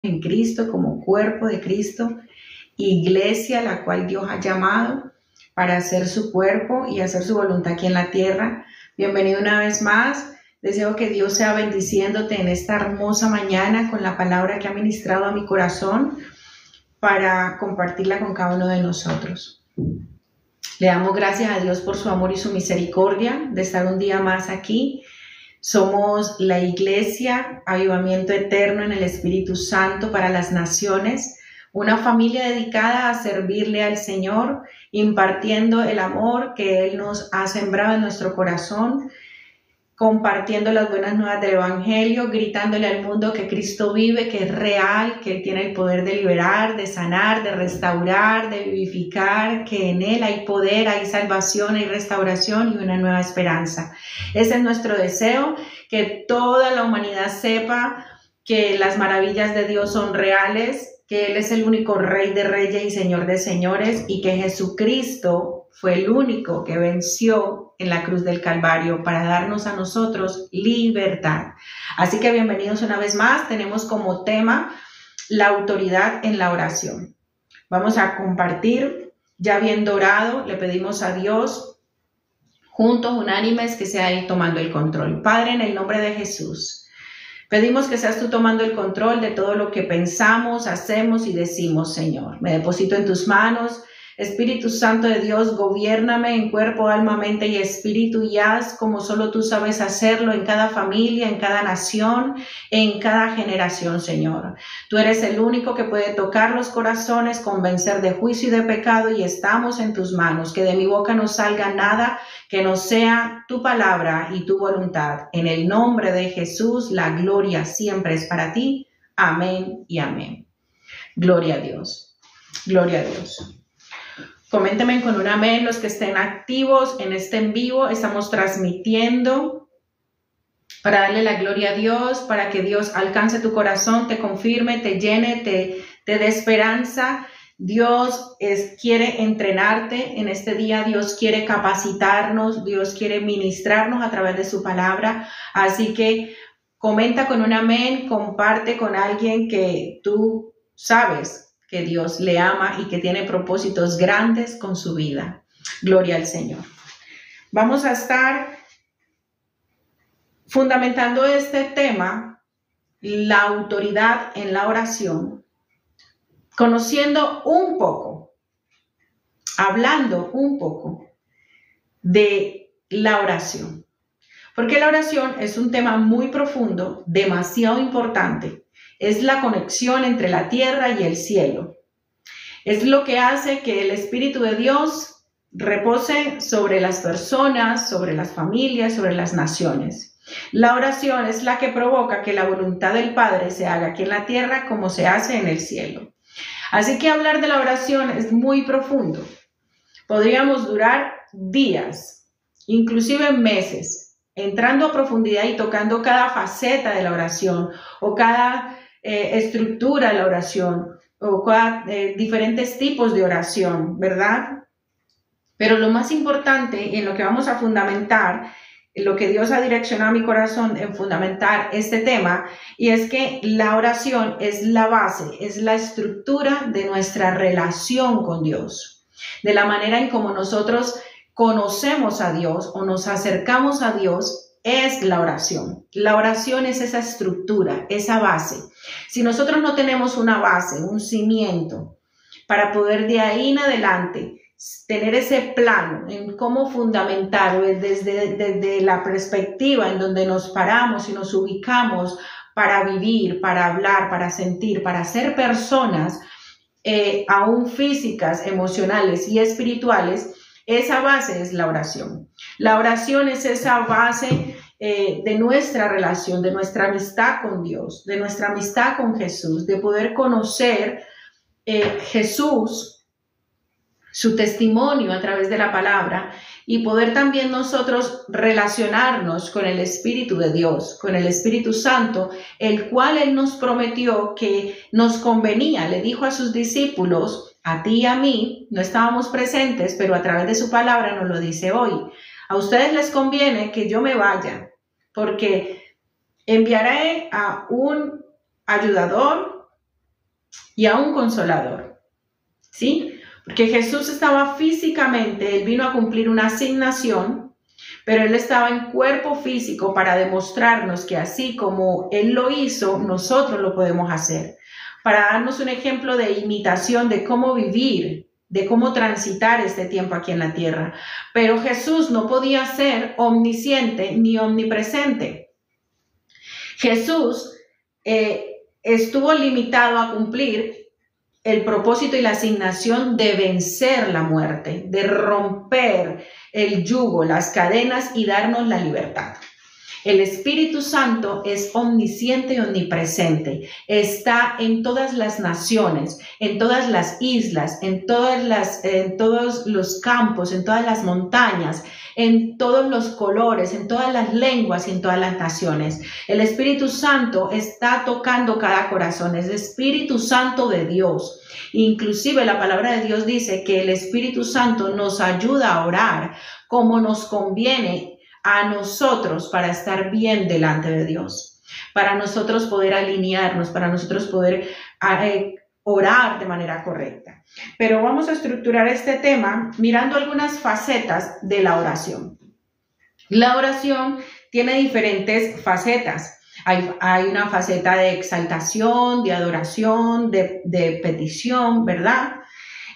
en Cristo, como cuerpo de Cristo, iglesia, la cual Dios ha llamado para hacer su cuerpo y hacer su voluntad aquí en la tierra. Bienvenido una vez más. Deseo que Dios sea bendiciéndote en esta hermosa mañana con la palabra que ha ministrado a mi corazón para compartirla con cada uno de nosotros. Le damos gracias a Dios por su amor y su misericordia de estar un día más aquí. Somos la Iglesia Avivamiento Eterno en el Espíritu Santo para las Naciones, una familia dedicada a servirle al Señor, impartiendo el amor que Él nos ha sembrado en nuestro corazón, compartiendo las buenas nuevas del Evangelio, gritándole al mundo que Cristo vive, que es real, que Él tiene el poder de liberar, de sanar, de restaurar, de vivificar, que en Él hay poder, hay salvación, hay restauración y una nueva esperanza. Ese es nuestro deseo, que toda la humanidad sepa que las maravillas de Dios son reales, que Él es el único Rey de Reyes y Señor de Señores y que Jesucristo fue el único que venció en la cruz del Calvario para darnos a nosotros libertad. Así que bienvenidos una vez más. Tenemos como tema la autoridad en la oración. Vamos a compartir, ya habiendo orado, le pedimos a Dios, juntos, unánimes, que sea Él tomando el control. Padre, en el nombre de Jesús, pedimos que seas tú tomando el control de todo lo que pensamos, hacemos y decimos, Señor. Me deposito en tus manos. Espíritu Santo de Dios, gobiérname en cuerpo, alma, mente y espíritu y haz como solo tú sabes hacerlo en cada familia, en cada nación, en cada generación, Señor. Tú eres el único que puede tocar los corazones, convencer de juicio y de pecado y estamos en tus manos. Que de mi boca no salga nada que no sea tu palabra y tu voluntad. En el nombre de Jesús, la gloria siempre es para ti. Amén y amén. Gloria a Dios. Gloria a Dios. Coméntenme con un amén los que estén activos en este en vivo. Estamos transmitiendo para darle la gloria a Dios, para que Dios alcance tu corazón, te confirme, te llene, te dé esperanza. Dios quiere entrenarte en este día, Dios quiere capacitarnos, Dios quiere ministrarnos a través de su palabra. Así que comenta con un amén, comparte con alguien que tú sabes que Dios le ama y que tiene propósitos grandes con su vida. Gloria al Señor. Vamos a estar fundamentando este tema, la autoridad en la oración, conociendo un poco, hablando un poco de la oración. Porque la oración es un tema muy profundo, demasiado importante. Es la conexión entre la tierra y el cielo. Es lo que hace que el Espíritu de Dios repose sobre las personas, sobre las familias, sobre las naciones. La oración es la que provoca que la voluntad del Padre se haga aquí en la tierra como se hace en el cielo. Así que hablar de la oración es muy profundo. Podríamos durar días, inclusive meses, entrando a profundidad y tocando cada faceta de la oración o cada estructura de la oración o diferentes tipos de oración, ¿verdad? Pero lo más importante y en lo que vamos a fundamentar, en lo que Dios ha direccionado a mi corazón en fundamentar este tema, y es que la oración es la base, es la estructura de nuestra relación con Dios, de la manera en cómo nosotros conocemos a Dios o nos acercamos a Dios. Es la oración. La oración es esa estructura, esa base. Si nosotros no tenemos una base, un cimiento, para poder de ahí en adelante tener ese plano en cómo fundamentar desde la perspectiva en donde nos paramos y nos ubicamos para vivir, para hablar, para sentir, para ser personas aún físicas, emocionales y espirituales, esa base es la oración. La oración es esa base de nuestra relación, de nuestra amistad con Dios, de nuestra amistad con Jesús, de poder conocer Jesús, su testimonio a través de la palabra y poder también nosotros relacionarnos con el Espíritu de Dios, con el Espíritu Santo, el cual Él nos prometió que nos convenía. Le dijo a sus discípulos, a ti y a mí, no estábamos presentes, pero a través de su palabra nos lo dice hoy. A ustedes les conviene que yo me vaya, porque enviaré a un ayudador, y a un consolador, ¿sí? Porque Jesús estaba físicamente, Él vino a cumplir una asignación, pero Él estaba en cuerpo físico para demostrarnos que así como Él lo hizo, nosotros lo podemos hacer, para darnos un ejemplo de imitación de cómo vivir, de cómo transitar este tiempo aquí en la tierra. Pero Jesús no podía ser omnisciente ni omnipresente. Jesús estuvo limitado a cumplir el propósito y la asignación de vencer la muerte, de romper el yugo, las cadenas y darnos la libertad. El Espíritu Santo es omnisciente y omnipresente. Está en todas las naciones, en todas las islas, en todos los campos, en todas las montañas, en todos los colores, en todas las lenguas y en todas las naciones. El Espíritu Santo está tocando cada corazón. Es el Espíritu Santo de Dios. Inclusive la palabra de Dios dice que el Espíritu Santo nos ayuda a orar como nos conviene a nosotros para estar bien delante de Dios, para nosotros poder alinearnos, para nosotros poder orar de manera correcta. Pero vamos a estructurar este tema mirando algunas facetas de la oración. La oración tiene diferentes facetas. Hay una faceta de exaltación, de adoración, de petición, ¿verdad?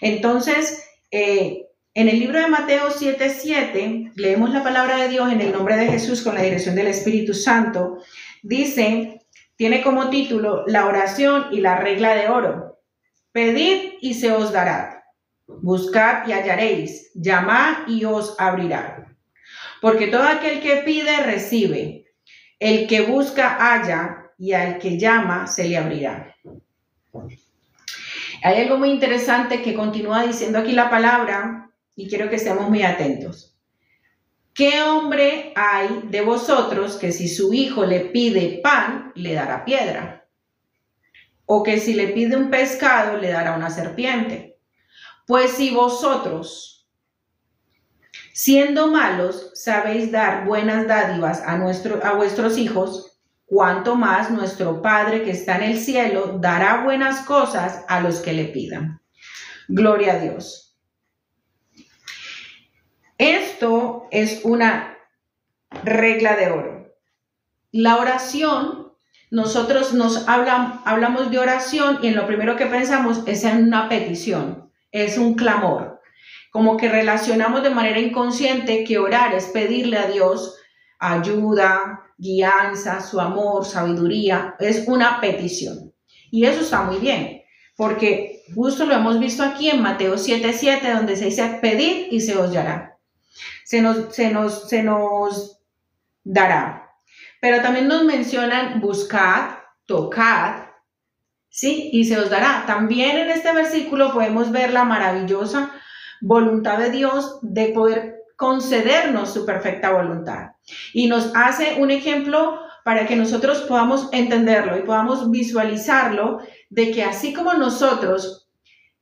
Entonces, en el libro de Mateo 7:7, leemos la palabra de Dios en el nombre de Jesús con la dirección del Espíritu Santo. Dice, tiene como título, la oración y la regla de oro. Pedid y se os dará. Buscad y hallaréis. Llamad y os abrirá. Porque todo aquel que pide, recibe. El que busca, halla. Y al que llama, se le abrirá. Hay algo muy interesante que continúa diciendo aquí la palabra. Y quiero que estemos muy atentos. ¿Qué hombre hay de vosotros que si su hijo le pide pan, le dará piedra? ¿O que si le pide un pescado, le dará una serpiente? Pues si vosotros, siendo malos, sabéis dar buenas dádivas a vuestros hijos, cuánto más nuestro Padre que está en el cielo dará buenas cosas a los que le pidan. Gloria a Dios. Esto es una regla de oro. La oración, nosotros hablamos de oración y en lo primero que pensamos es en una petición, es un clamor. Como que relacionamos de manera inconsciente que orar es pedirle a Dios ayuda, guianza, su amor, sabiduría, es una petición. Y eso está muy bien, porque justo lo hemos visto aquí en Mateo 7:7, donde se dice pedid y se os dará. Se nos dará. Pero también nos mencionan buscad, tocad, ¿sí? Y se os dará. También en este versículo podemos ver la maravillosa voluntad de Dios de poder concedernos su perfecta voluntad. Y nos hace un ejemplo para que nosotros podamos entenderlo y podamos visualizarlo de que así como nosotros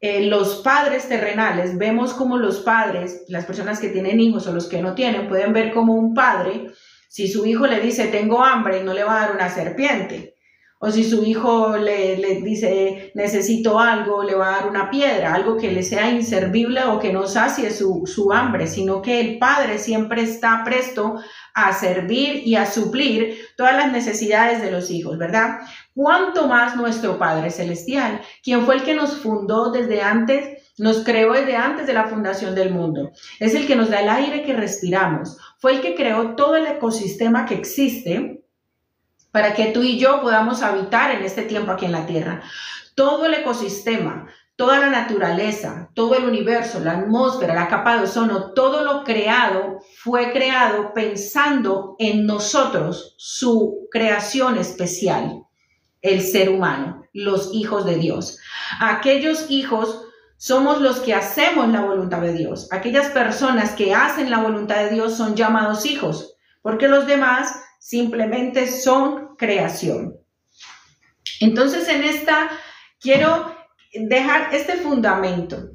los padres terrenales, vemos como los padres, las personas que tienen hijos o los que no tienen, pueden ver como un padre, si su hijo le dice tengo hambre y no le va a dar una serpiente, o si su hijo le dice necesito algo, le va a dar una piedra, algo que le sea inservible o que no sacie su hambre, sino que el padre siempre está presto a servir y a suplir todas las necesidades de los hijos, ¿verdad? ¿Cuánto más nuestro Padre Celestial, quien fue el que nos fundó desde antes, nos creó desde antes de la fundación del mundo? Es el que nos da el aire que respiramos, fue el que creó todo el ecosistema que existe para que tú y yo podamos habitar en este tiempo aquí en la tierra. Todo el ecosistema, toda la naturaleza, todo el universo, la atmósfera, la capa de ozono, todo lo creado fue creado pensando en nosotros, su creación especial, el ser humano, los hijos de Dios. Aquellos hijos somos los que hacemos la voluntad de Dios. Aquellas personas que hacen la voluntad de Dios son llamados hijos, porque los demás simplemente son creación. Entonces en esta quiero dejar este fundamento,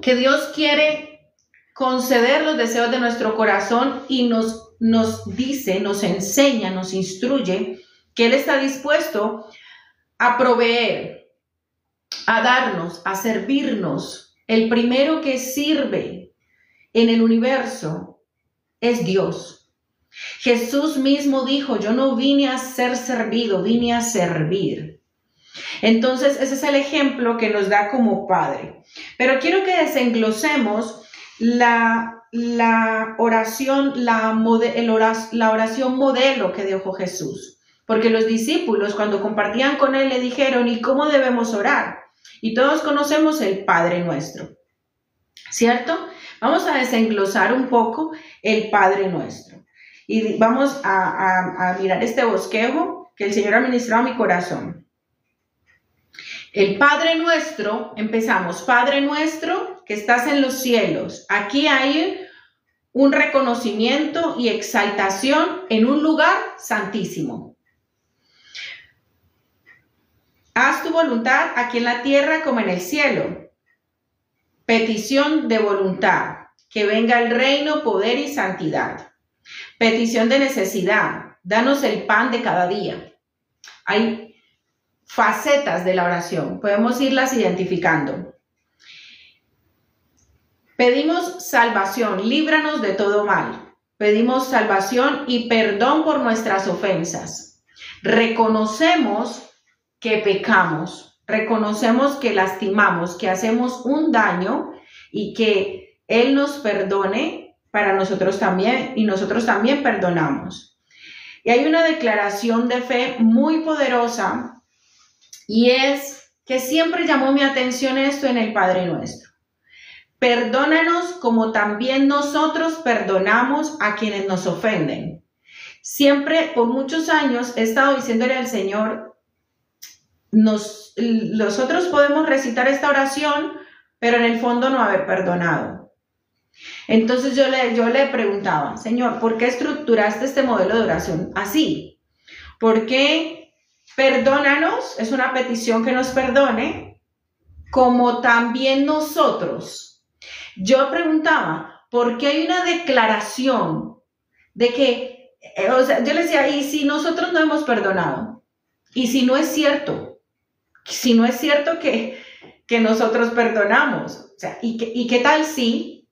que Dios quiere conceder los deseos de nuestro corazón y nos dice, nos enseña, nos instruye que Él está dispuesto a proveer, a darnos, a servirnos. El primero que sirve en el universo es Dios. Jesús mismo dijo, yo no vine a ser servido, vine a servir. Entonces, ese es el ejemplo que nos da como Padre. Pero quiero que desenglosemos la oración, la oración modelo que dejó Jesús. Porque los discípulos, cuando compartían con Él, le dijeron, ¿y cómo debemos orar? Y todos conocemos el Padre Nuestro, ¿cierto? Vamos a desenglosar un poco el Padre Nuestro. Y vamos a mirar este bosquejo que el Señor ha ministrado a mi corazón. El Padre Nuestro, empezamos, Padre Nuestro que estás en los cielos. Aquí hay un reconocimiento y exaltación en un lugar santísimo. Haz tu voluntad aquí en la tierra como en el cielo. Petición de voluntad, que venga el reino, poder y santidad. Petición de necesidad, danos el pan de cada día. Hay facetas de la oración, podemos irlas identificando. Pedimos salvación, líbranos de todo mal. Pedimos salvación y perdón por nuestras ofensas. Reconocemos que pecamos, reconocemos que lastimamos, que hacemos un daño y que Él nos perdone para nosotros también y nosotros también perdonamos. Y hay una declaración de fe muy poderosa y es que siempre llamó mi atención esto en el Padre Nuestro. Perdónanos como también nosotros perdonamos a quienes nos ofenden. Siempre, por muchos años, he estado diciéndole al Señor, nosotros podemos recitar esta oración, pero en el fondo no haber perdonado. Entonces yo le preguntaba, Señor, ¿por qué estructuraste este modelo de oración así? ¿Por qué perdónanos? Es una petición que nos perdone, como también nosotros. Yo preguntaba, ¿por qué hay una declaración de que, yo le decía, ¿y si nosotros no hemos perdonado? ¿Y si no es cierto? Si no es cierto que nosotros perdonamos, o sea, ¿y qué tal si?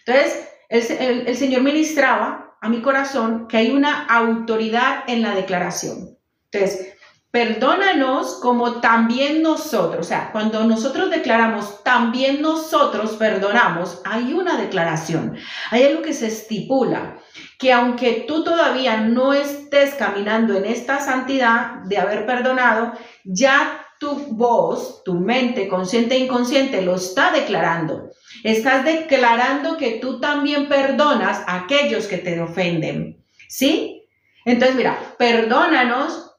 Entonces, el Señor ministraba a mi corazón que hay una autoridad en la declaración. Entonces, perdónanos como también nosotros, o sea, cuando nosotros declaramos también nosotros perdonamos, hay una declaración, hay algo que se estipula, que aunque tú todavía no estés caminando en esta santidad de haber perdonado, ya tu voz, tu mente consciente e inconsciente lo está declarando. Estás declarando que tú también perdonas a aquellos que te ofenden, ¿sí? Entonces, mira, perdónanos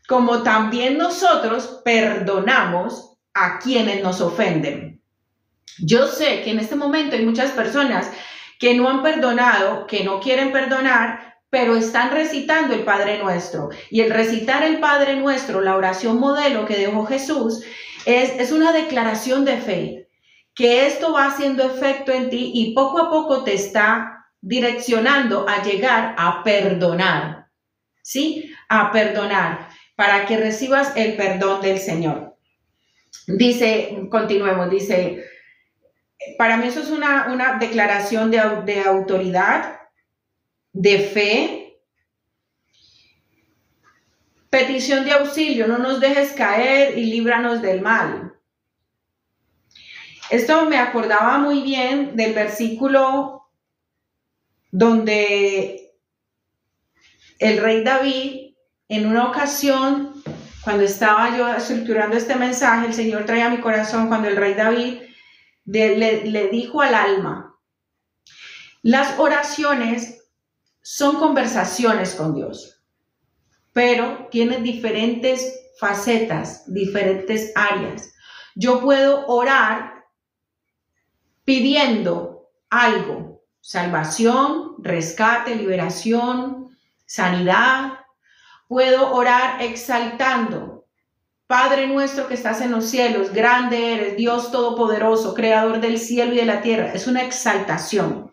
como también nosotros perdonamos a quienes nos ofenden. Yo sé que en este momento hay muchas personas que no han perdonado, que no quieren perdonar, pero están recitando el Padre Nuestro. Y el recitar el Padre Nuestro, la oración modelo que dejó Jesús, es una declaración de fe, que esto va haciendo efecto en ti y poco a poco te está direccionando a llegar a perdonar, ¿sí? A perdonar, para que recibas el perdón del Señor. Dice, continuemos, dice, para mí eso es una declaración de autoridad, de fe. Petición de auxilio, no nos dejes caer y líbranos del mal. Esto me acordaba muy bien del versículo donde el rey David, en una ocasión, cuando estaba yo estructurando este mensaje, el Señor traía a mi corazón cuando el rey David le dijo al alma, las oraciones son conversaciones con Dios, pero tienen diferentes facetas, diferentes áreas. Yo puedo orar pidiendo algo, salvación, rescate, liberación, sanidad. Puedo orar exaltando, Padre nuestro que estás en los cielos, grande eres, Dios todopoderoso, creador del cielo y de la tierra. Es una exaltación.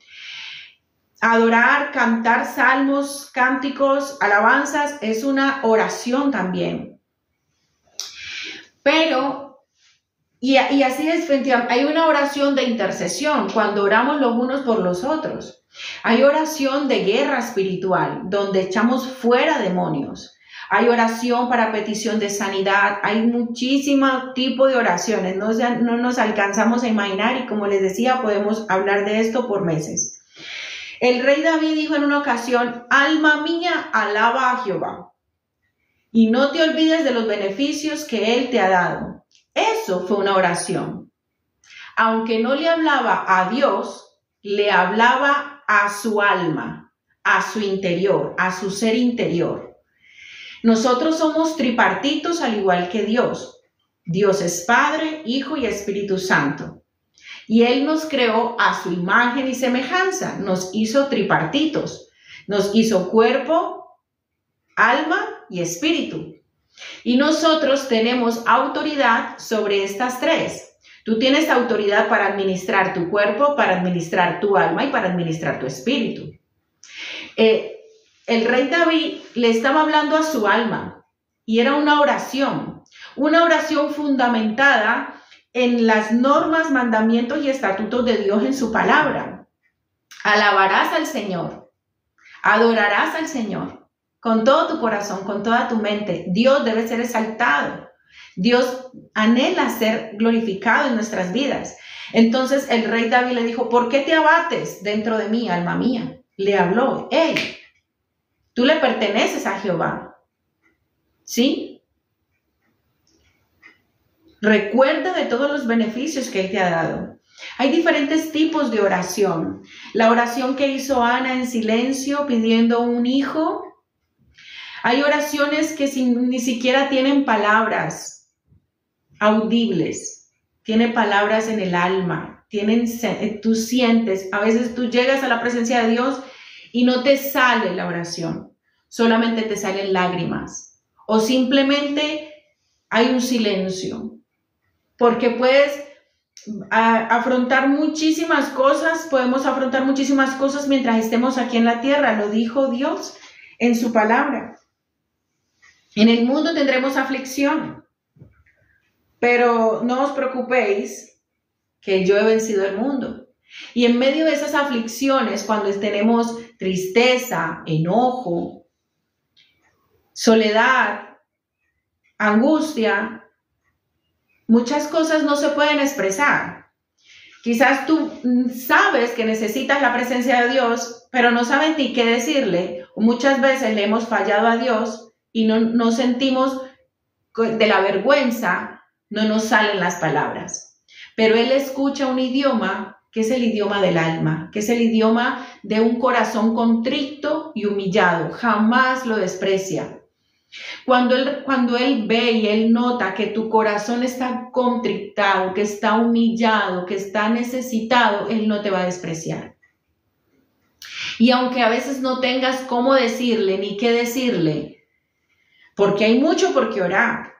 Adorar, cantar salmos, cánticos, alabanzas, es una oración también. Pero, y así es, hay una oración de intercesión, cuando oramos los unos por los otros. Hay oración de guerra espiritual, donde echamos fuera demonios. Hay oración para petición de sanidad. Hay muchísimos tipos de oraciones. No nos alcanzamos a imaginar y como les decía, podemos hablar de esto por meses. El rey David dijo en una ocasión, alma mía, alaba a Jehová y no te olvides de los beneficios que Él te ha dado. Eso fue una oración. Aunque no le hablaba a Dios, le hablaba a su alma, a su interior, a su ser interior. Nosotros somos tripartitos al igual que Dios. Dios es Padre, Hijo y Espíritu Santo. Y Él nos creó a su imagen y semejanza. Nos hizo tripartitos. Nos hizo cuerpo, alma y espíritu. Y nosotros tenemos autoridad sobre estas tres. Tú tienes autoridad para administrar tu cuerpo, para administrar tu alma y para administrar tu espíritu. El rey David le estaba hablando a su alma y era una oración fundamentada en las normas, mandamientos y estatutos de Dios en su palabra. Alabarás al Señor, adorarás al Señor con todo tu corazón, con toda tu mente. Dios debe ser exaltado. Dios anhela ser glorificado en nuestras vidas. Entonces el rey David le dijo, ¿por qué te abates dentro de mí, alma mía? Le habló, hey, tú le perteneces a Jehová, ¿sí? Recuerda de todos los beneficios que Él te ha dado. Hay diferentes tipos de oración. La oración que hizo Ana en silencio pidiendo un hijo. Hay oraciones que ni siquiera tienen palabras audibles. Tiene palabras en el alma. Tú sientes. A veces tú llegas a la presencia de Dios y no te sale la oración. Solamente te salen lágrimas. O simplemente hay un silencio. Porque puedes afrontar muchísimas cosas, podemos afrontar muchísimas cosas mientras estemos aquí en la tierra, lo dijo Dios en su palabra. En el mundo tendremos aflicción, pero no os preocupéis que yo he vencido el mundo. Y en medio de esas aflicciones, cuando tenemos tristeza, enojo, soledad, angustia, muchas cosas no se pueden expresar. Quizás tú sabes que necesitas la presencia de Dios, pero no sabes ni qué decirle. Muchas veces le hemos fallado a Dios y no sentimos de la vergüenza, no nos salen las palabras. Pero Él escucha un idioma que es el idioma del alma, que es el idioma de un corazón contrito y humillado. Jamás lo desprecia. Cuando él ve y Él nota que tu corazón está contrictado, que está humillado, que está necesitado, Él no te va a despreciar. Y aunque a veces no tengas cómo decirle ni qué decirle, porque hay mucho por qué orar,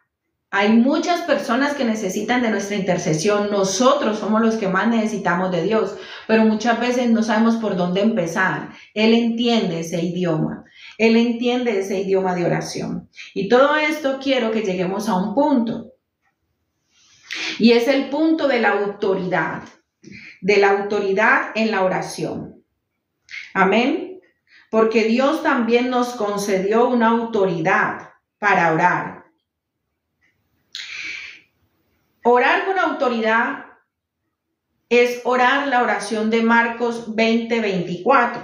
hay muchas personas que necesitan de nuestra intercesión, nosotros somos los que más necesitamos de Dios, pero muchas veces no sabemos por dónde empezar. Él entiende ese idioma. Él entiende ese idioma de oración. Y todo esto quiero que lleguemos a un punto. Y es el punto de la autoridad en la oración. Amén. Porque Dios también nos concedió una autoridad para orar. Orar con autoridad es orar la oración de Marcos 20:24.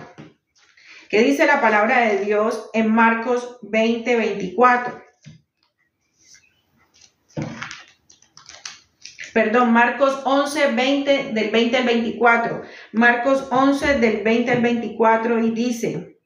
¿Qué dice la palabra de Dios en Marcos 20:24? Perdón, Marcos 11:20, del 20 al 24. Marcos 11, del 20 al 24, y dice: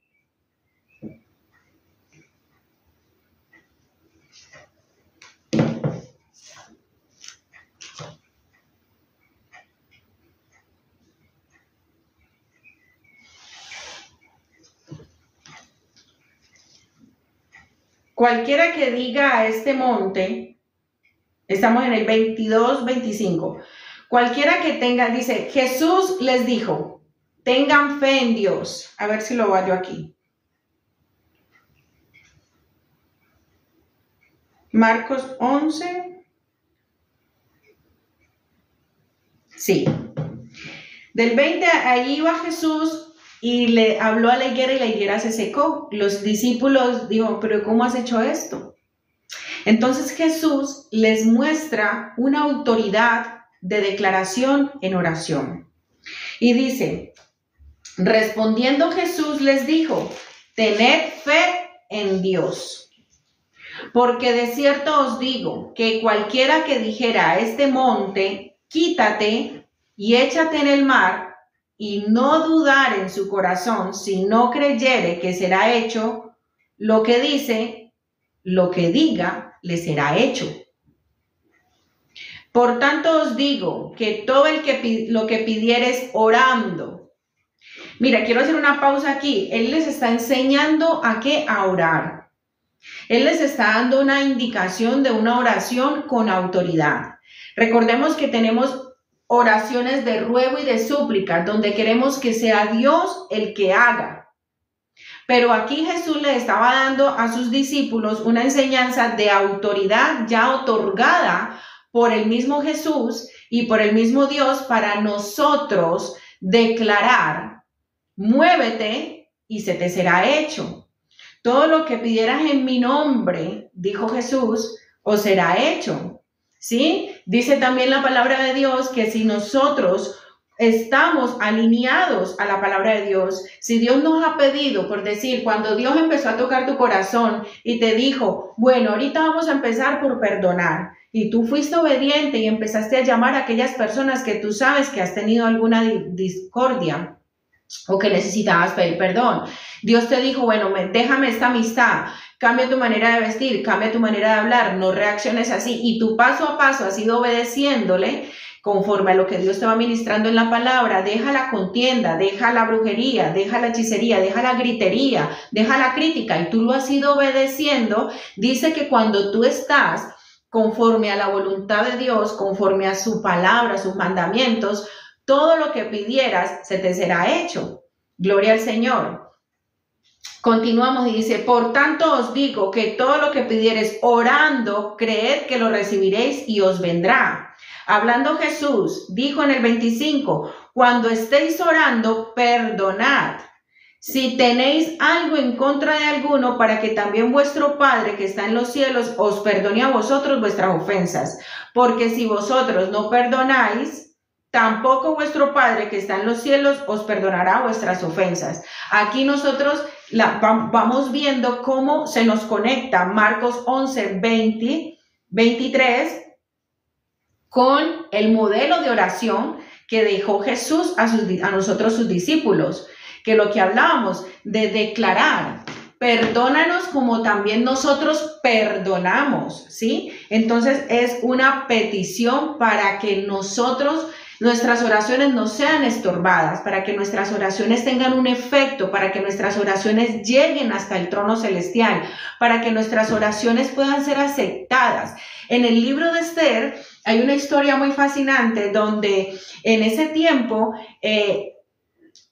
cualquiera que diga a este monte, estamos en el 22:25, cualquiera que tenga, dice, Jesús les dijo, tengan fe en Dios. A ver si lo hallo aquí. Marcos 11. Sí. Del 20, ahí iba Jesús y le habló a la higuera y la higuera se secó. Los discípulos dijo, pero ¿cómo has hecho esto? Entonces Jesús les muestra una autoridad de declaración en oración. Y dice, respondiendo Jesús les dijo, tened fe en Dios. Porque de cierto os digo que cualquiera que dijera a este monte, quítate y échate en el mar, y no dudar en su corazón, si no creyere que será hecho lo que dice, lo que diga, le será hecho. Por tanto os digo que todo lo que pidieres orando. Mira, quiero hacer una pausa aquí. Él les está enseñando a qué, a orar. Él les está dando una indicación de una oración con autoridad. Recordemos que tenemos oraciones de ruego y de súplica, donde queremos que sea Dios el que haga. Pero aquí Jesús le estaba dando a sus discípulos una enseñanza de autoridad ya otorgada por el mismo Jesús y por el mismo Dios para nosotros declarar, muévete y se te será hecho. Todo lo que pidieras en mi nombre, dijo Jesús, os será hecho. ¿Sí? Dice también la palabra de Dios que si nosotros estamos alineados a la palabra de Dios, si Dios nos ha pedido, por decir, cuando Dios empezó a tocar tu corazón y te dijo, bueno, ahorita vamos a empezar por perdonar, y tú fuiste obediente y empezaste a llamar a aquellas personas que tú sabes que has tenido alguna discordia o que necesitabas pedir perdón. Dios te dijo, bueno, déjame esta amistad, cambia tu manera de vestir, cambia tu manera de hablar, no reacciones así, y tú paso a paso has ido obedeciéndole conforme a lo que Dios te va ministrando en la palabra. Deja la contienda, deja la brujería, deja la hechicería, deja la gritería, deja la crítica, y tú lo has ido obedeciendo. Dice que cuando tú estás conforme a la voluntad de Dios, conforme a su palabra, sus mandamientos, todo lo que pidieras se te será hecho. Gloria al Señor. Continuamos y dice, por tanto os digo que todo lo que pidieres orando, creed que lo recibiréis y os vendrá. Hablando Jesús, dijo en el 25, cuando estéis orando, perdonad. Si tenéis algo en contra de alguno, para que también vuestro Padre que está en los cielos os perdone a vosotros vuestras ofensas. Porque si vosotros no perdonáis, tampoco vuestro Padre que está en los cielos os perdonará vuestras ofensas. Aquí nosotros vamos viendo cómo se nos conecta Marcos 11, 20, 23 con el modelo de oración que dejó Jesús a nosotros sus discípulos. Que lo que hablábamos de declarar, perdónanos como también nosotros perdonamos, ¿sí? Entonces es una petición para que nuestras oraciones no sean estorbadas, para que nuestras oraciones tengan un efecto, para que nuestras oraciones lleguen hasta el trono celestial, para que nuestras oraciones puedan ser aceptadas. En el libro de Esther hay una historia muy fascinante donde en ese tiempo,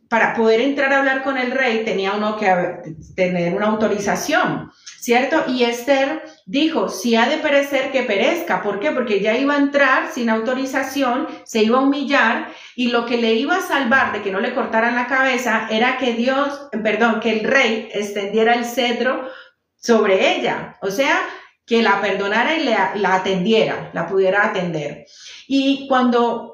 para poder entrar a hablar con el rey tenía uno que tener una autorización, ¿cierto? Y Esther dijo, si ha de perecer, que perezca. ¿Por qué? Porque ya iba a entrar sin autorización, se iba a humillar, y lo que le iba a salvar de que no le cortaran la cabeza era que que el rey extendiera el cetro sobre ella, o sea, que la perdonara y la atendiera, la pudiera atender. Y cuando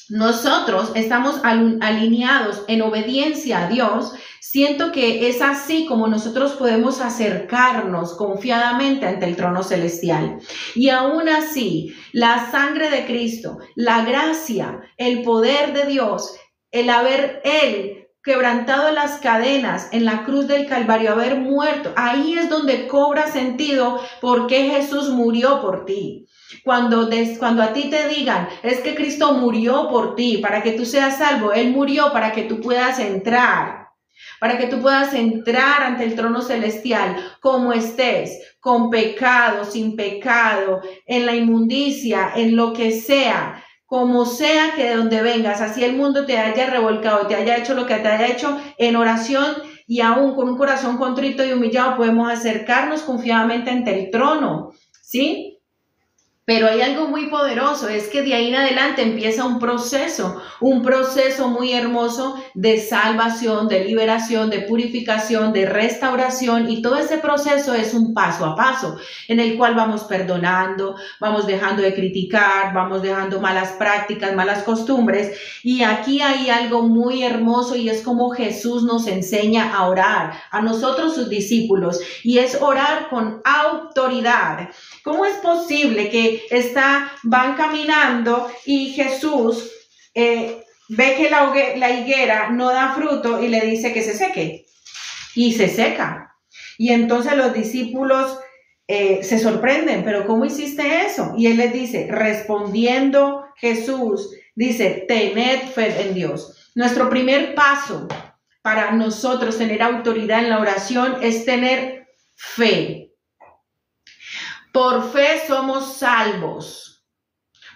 nosotros estamos alineados en obediencia a Dios, siento que es así como nosotros podemos acercarnos confiadamente ante el trono celestial. Y aún así, la sangre de Cristo, la gracia, el poder de Dios, el haber Él quebrantado las cadenas en la cruz del Calvario, haber muerto, ahí es donde cobra sentido por qué Jesús murió por ti. Cuando a ti te digan, es que Cristo murió por ti, para que tú seas salvo, Él murió para que tú puedas entrar ante el trono celestial, como estés, con pecado, sin pecado, en la inmundicia, en lo que sea. como sea que de donde vengas, así el mundo te haya revolcado, te haya hecho lo que te haya hecho, en oración y aún con un corazón contrito y humillado podemos acercarnos confiadamente ante el trono, ¿sí? Pero hay algo muy poderoso, es que de ahí en adelante empieza un proceso muy hermoso de salvación, de liberación, de purificación, de restauración, y todo ese proceso es un paso a paso en el cual vamos perdonando, vamos dejando de criticar, vamos dejando malas prácticas, malas costumbres, y aquí hay algo muy hermoso y es como Jesús nos enseña a orar, a nosotros sus discípulos, y es orar con autoridad. ¿Cómo es posible que van caminando y Jesús ve que la higuera no da fruto y le dice que se seque? Y se seca. Y entonces los discípulos se sorprenden, pero ¿cómo hiciste eso? Y él les dice, respondiendo Jesús, dice, tened fe en Dios. Nuestro primer paso para nosotros tener autoridad en la oración es tener fe. Por fe somos salvos,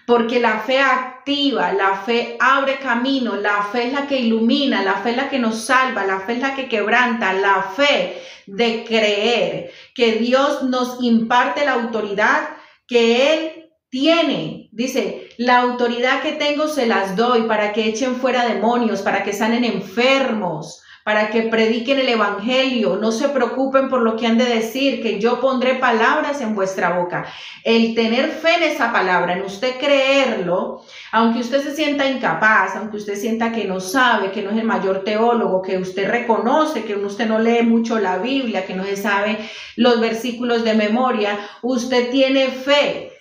porque la fe activa, la fe abre camino, la fe es la que ilumina, la fe es la que nos salva, la fe es la que quebranta, la fe de creer que Dios nos imparte la autoridad que Él tiene. Dice, la autoridad que tengo se las doy para que echen fuera demonios, para que sanen enfermos, para que prediquen el evangelio. No se preocupen por lo que han de decir, que yo pondré palabras en vuestra boca. El tener fe en esa palabra, en usted creerlo, aunque usted se sienta incapaz, aunque usted sienta que no sabe, que no es el mayor teólogo, que usted reconoce que usted no lee mucho la Biblia, que no se sabe los versículos de memoria, usted tiene fe.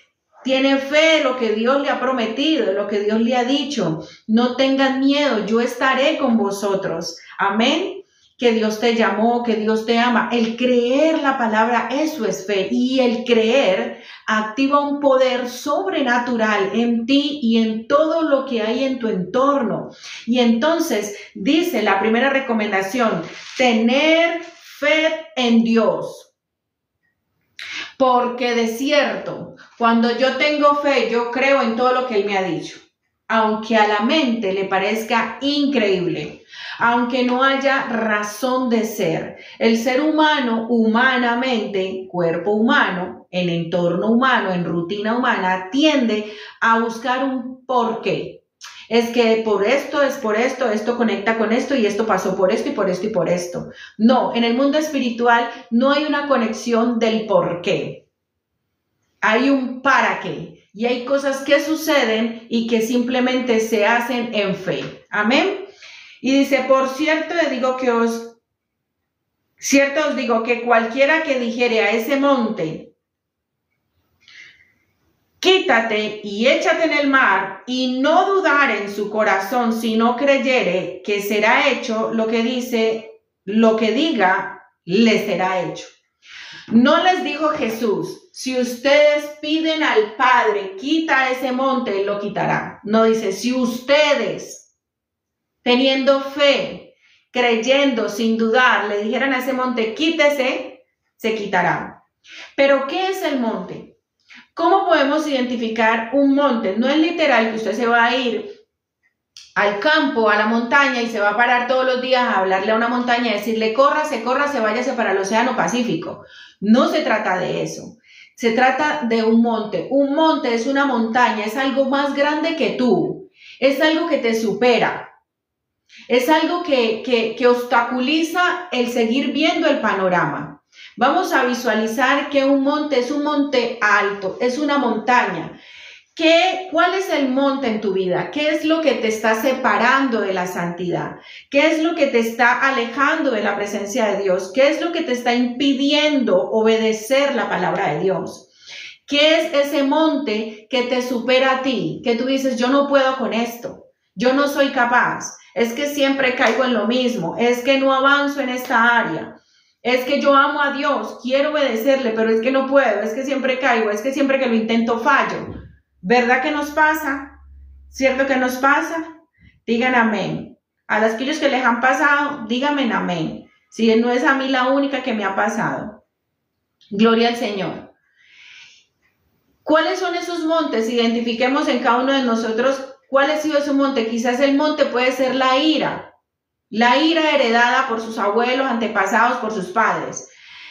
Tiene fe en lo que Dios le ha prometido, en lo que Dios le ha dicho. No tengan miedo, yo estaré con vosotros. Amén. Que Dios te llamó, que Dios te ama. El creer la palabra, eso es fe. Y el creer activa un poder sobrenatural en ti y en todo lo que hay en tu entorno. Y entonces dice la primera recomendación, tener fe en Dios. Porque de cierto, cuando yo tengo fe, yo creo en todo lo que Él me ha dicho. Aunque a la mente le parezca increíble, aunque no haya razón de ser. El ser humano, humanamente, cuerpo humano, en entorno humano, en rutina humana, tiende a buscar un porqué. Es que por esto, esto conecta con esto y esto pasó por esto y por esto y por esto. No, en el mundo espiritual no hay una conexión del por qué. Hay un para qué. Y hay cosas que suceden y que simplemente se hacen en fe. Amén. Y dice, por cierto, os digo que cualquiera que dijere a ese monte, quítate y échate en el mar, y no dudar en su corazón, si no creyere que será hecho lo que diga, le será hecho. No les dijo Jesús, si ustedes piden al Padre, quita ese monte, Él lo quitará. No dice, si ustedes, teniendo fe, creyendo, sin dudar, le dijeran a ese monte, quítese, se quitará. Pero, ¿qué es el monte? ¿Cómo podemos identificar un monte? No es literal que usted se va a ir al campo, a la montaña, y se va a parar todos los días a hablarle a una montaña y decirle, córrase, váyase para el Océano Pacífico. No se trata de eso. Se trata de un monte. Un monte es una montaña, es algo más grande que tú. Es algo que te supera. Es algo que obstaculiza el seguir viendo el panorama. Vamos a visualizar que un monte es un monte alto, es una montaña. ¿Cuál es el monte en tu vida? ¿Qué es lo que te está separando de la santidad? ¿Qué es lo que te está alejando de la presencia de Dios? ¿Qué es lo que te está impidiendo obedecer la palabra de Dios? ¿Qué es ese monte que te supera a ti? Que tú dices, yo no puedo con esto, yo no soy capaz, es que siempre caigo en lo mismo, es que no avanzo en esta área. Es que yo amo a Dios, quiero obedecerle, pero es que no puedo, es que siempre caigo, es que siempre que lo intento fallo. ¿Verdad que nos pasa? ¿Cierto que nos pasa? Digan amén. A aquellos que les han pasado, díganme amén. Si no es a mí la única que me ha pasado. Gloria al Señor. ¿Cuáles son esos montes? Identifiquemos en cada uno de nosotros cuál ha sido ese monte. Quizás el monte puede ser la ira heredada por sus abuelos, antepasados, por sus padres.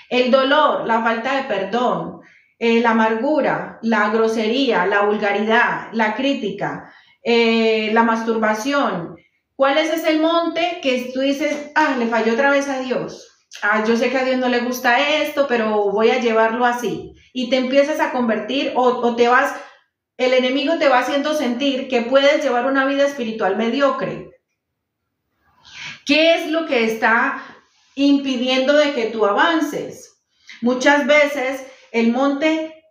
El dolor, la falta de perdón, la amargura, la grosería, la vulgaridad, la crítica, la masturbación. ¿Cuál es ese monte que tú dices, le falló otra vez a Dios? Yo sé que a Dios no le gusta esto, pero voy a llevarlo así. Y te empiezas a convertir o te vas, el enemigo te va haciendo sentir que puedes llevar una vida espiritual mediocre. ¿Qué es lo que está impidiendo de que tú avances? Muchas veces el monte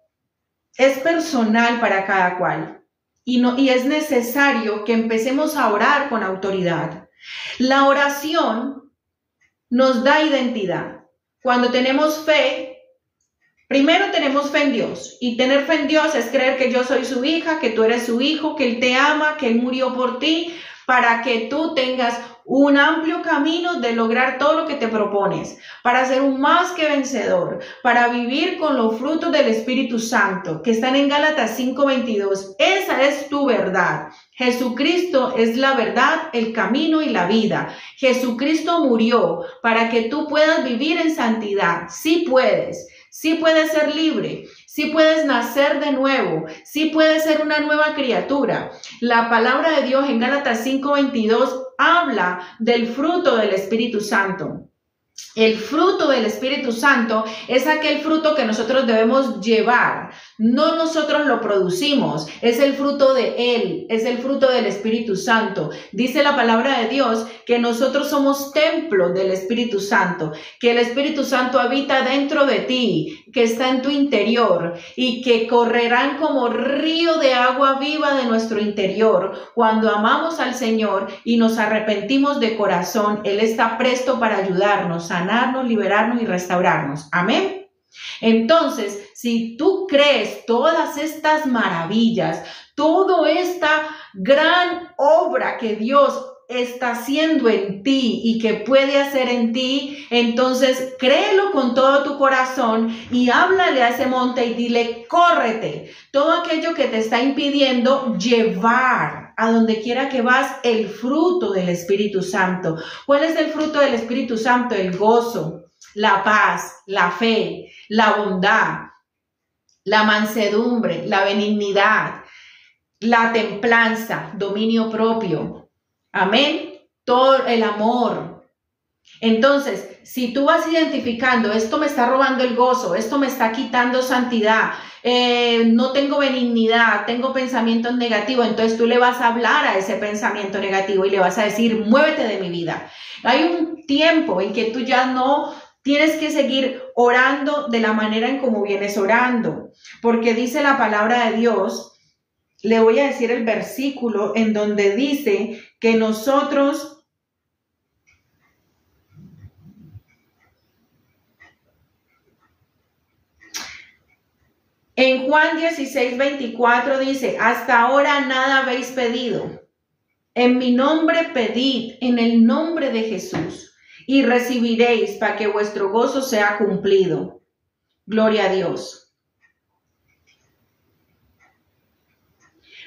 es personal para cada cual y es necesario que empecemos a orar con autoridad. La oración nos da identidad. Cuando tenemos fe, primero tenemos fe en Dios, y tener fe en Dios es creer que yo soy su hija, que tú eres su hijo, que Él te ama, que Él murió por ti, para que tú tengas un amplio camino de lograr todo lo que te propones, para ser un más que vencedor, para vivir con los frutos del Espíritu Santo, que están en Gálatas 5:22. Esa es tu verdad. Jesucristo es la verdad, el camino y la vida. Jesucristo murió para que tú puedas vivir en santidad. Sí puedes ser libre, sí puedes nacer de nuevo, sí puedes ser una nueva criatura. La palabra de Dios en Gálatas 5:22 habla del fruto del Espíritu Santo. El fruto del Espíritu Santo es aquel fruto que nosotros debemos llevar. No nosotros lo producimos, es el fruto de Él, es el fruto del Espíritu Santo. Dice la palabra de Dios que nosotros somos templo del Espíritu Santo, que el Espíritu Santo habita dentro de ti, que está en tu interior y que correrán como río de agua viva de nuestro interior. Cuando amamos al Señor y nos arrepentimos de corazón, Él está presto para ayudarnos, sanarnos, liberarnos y restaurarnos. Amén. Entonces, si tú crees todas estas maravillas, toda esta gran obra que Dios está haciendo en ti y que puede hacer en ti, entonces créelo con todo tu corazón y háblale a ese monte y dile, córrete. Todo aquello que te está impidiendo llevar a donde quiera que vas el fruto del Espíritu Santo. ¿Cuál es el fruto del Espíritu Santo? El gozo, la paz, la fe, la bondad, la mansedumbre, la benignidad, la templanza, dominio propio. Amén. Todo el amor. Entonces, si tú vas identificando, esto me está robando el gozo, esto me está quitando santidad, no tengo benignidad, tengo pensamientos negativos, entonces tú le vas a hablar a ese pensamiento negativo y le vas a decir, muévete de mi vida. Hay un tiempo en que tú ya no tienes que seguir orando de la manera en como vienes orando, porque dice la palabra de Dios, le voy a decir el versículo en donde dice que nosotros en Juan 16:24 dice, hasta ahora nada habéis pedido. En mi nombre pedid, en el nombre de Jesús, y recibiréis para que vuestro gozo sea cumplido. Gloria a Dios.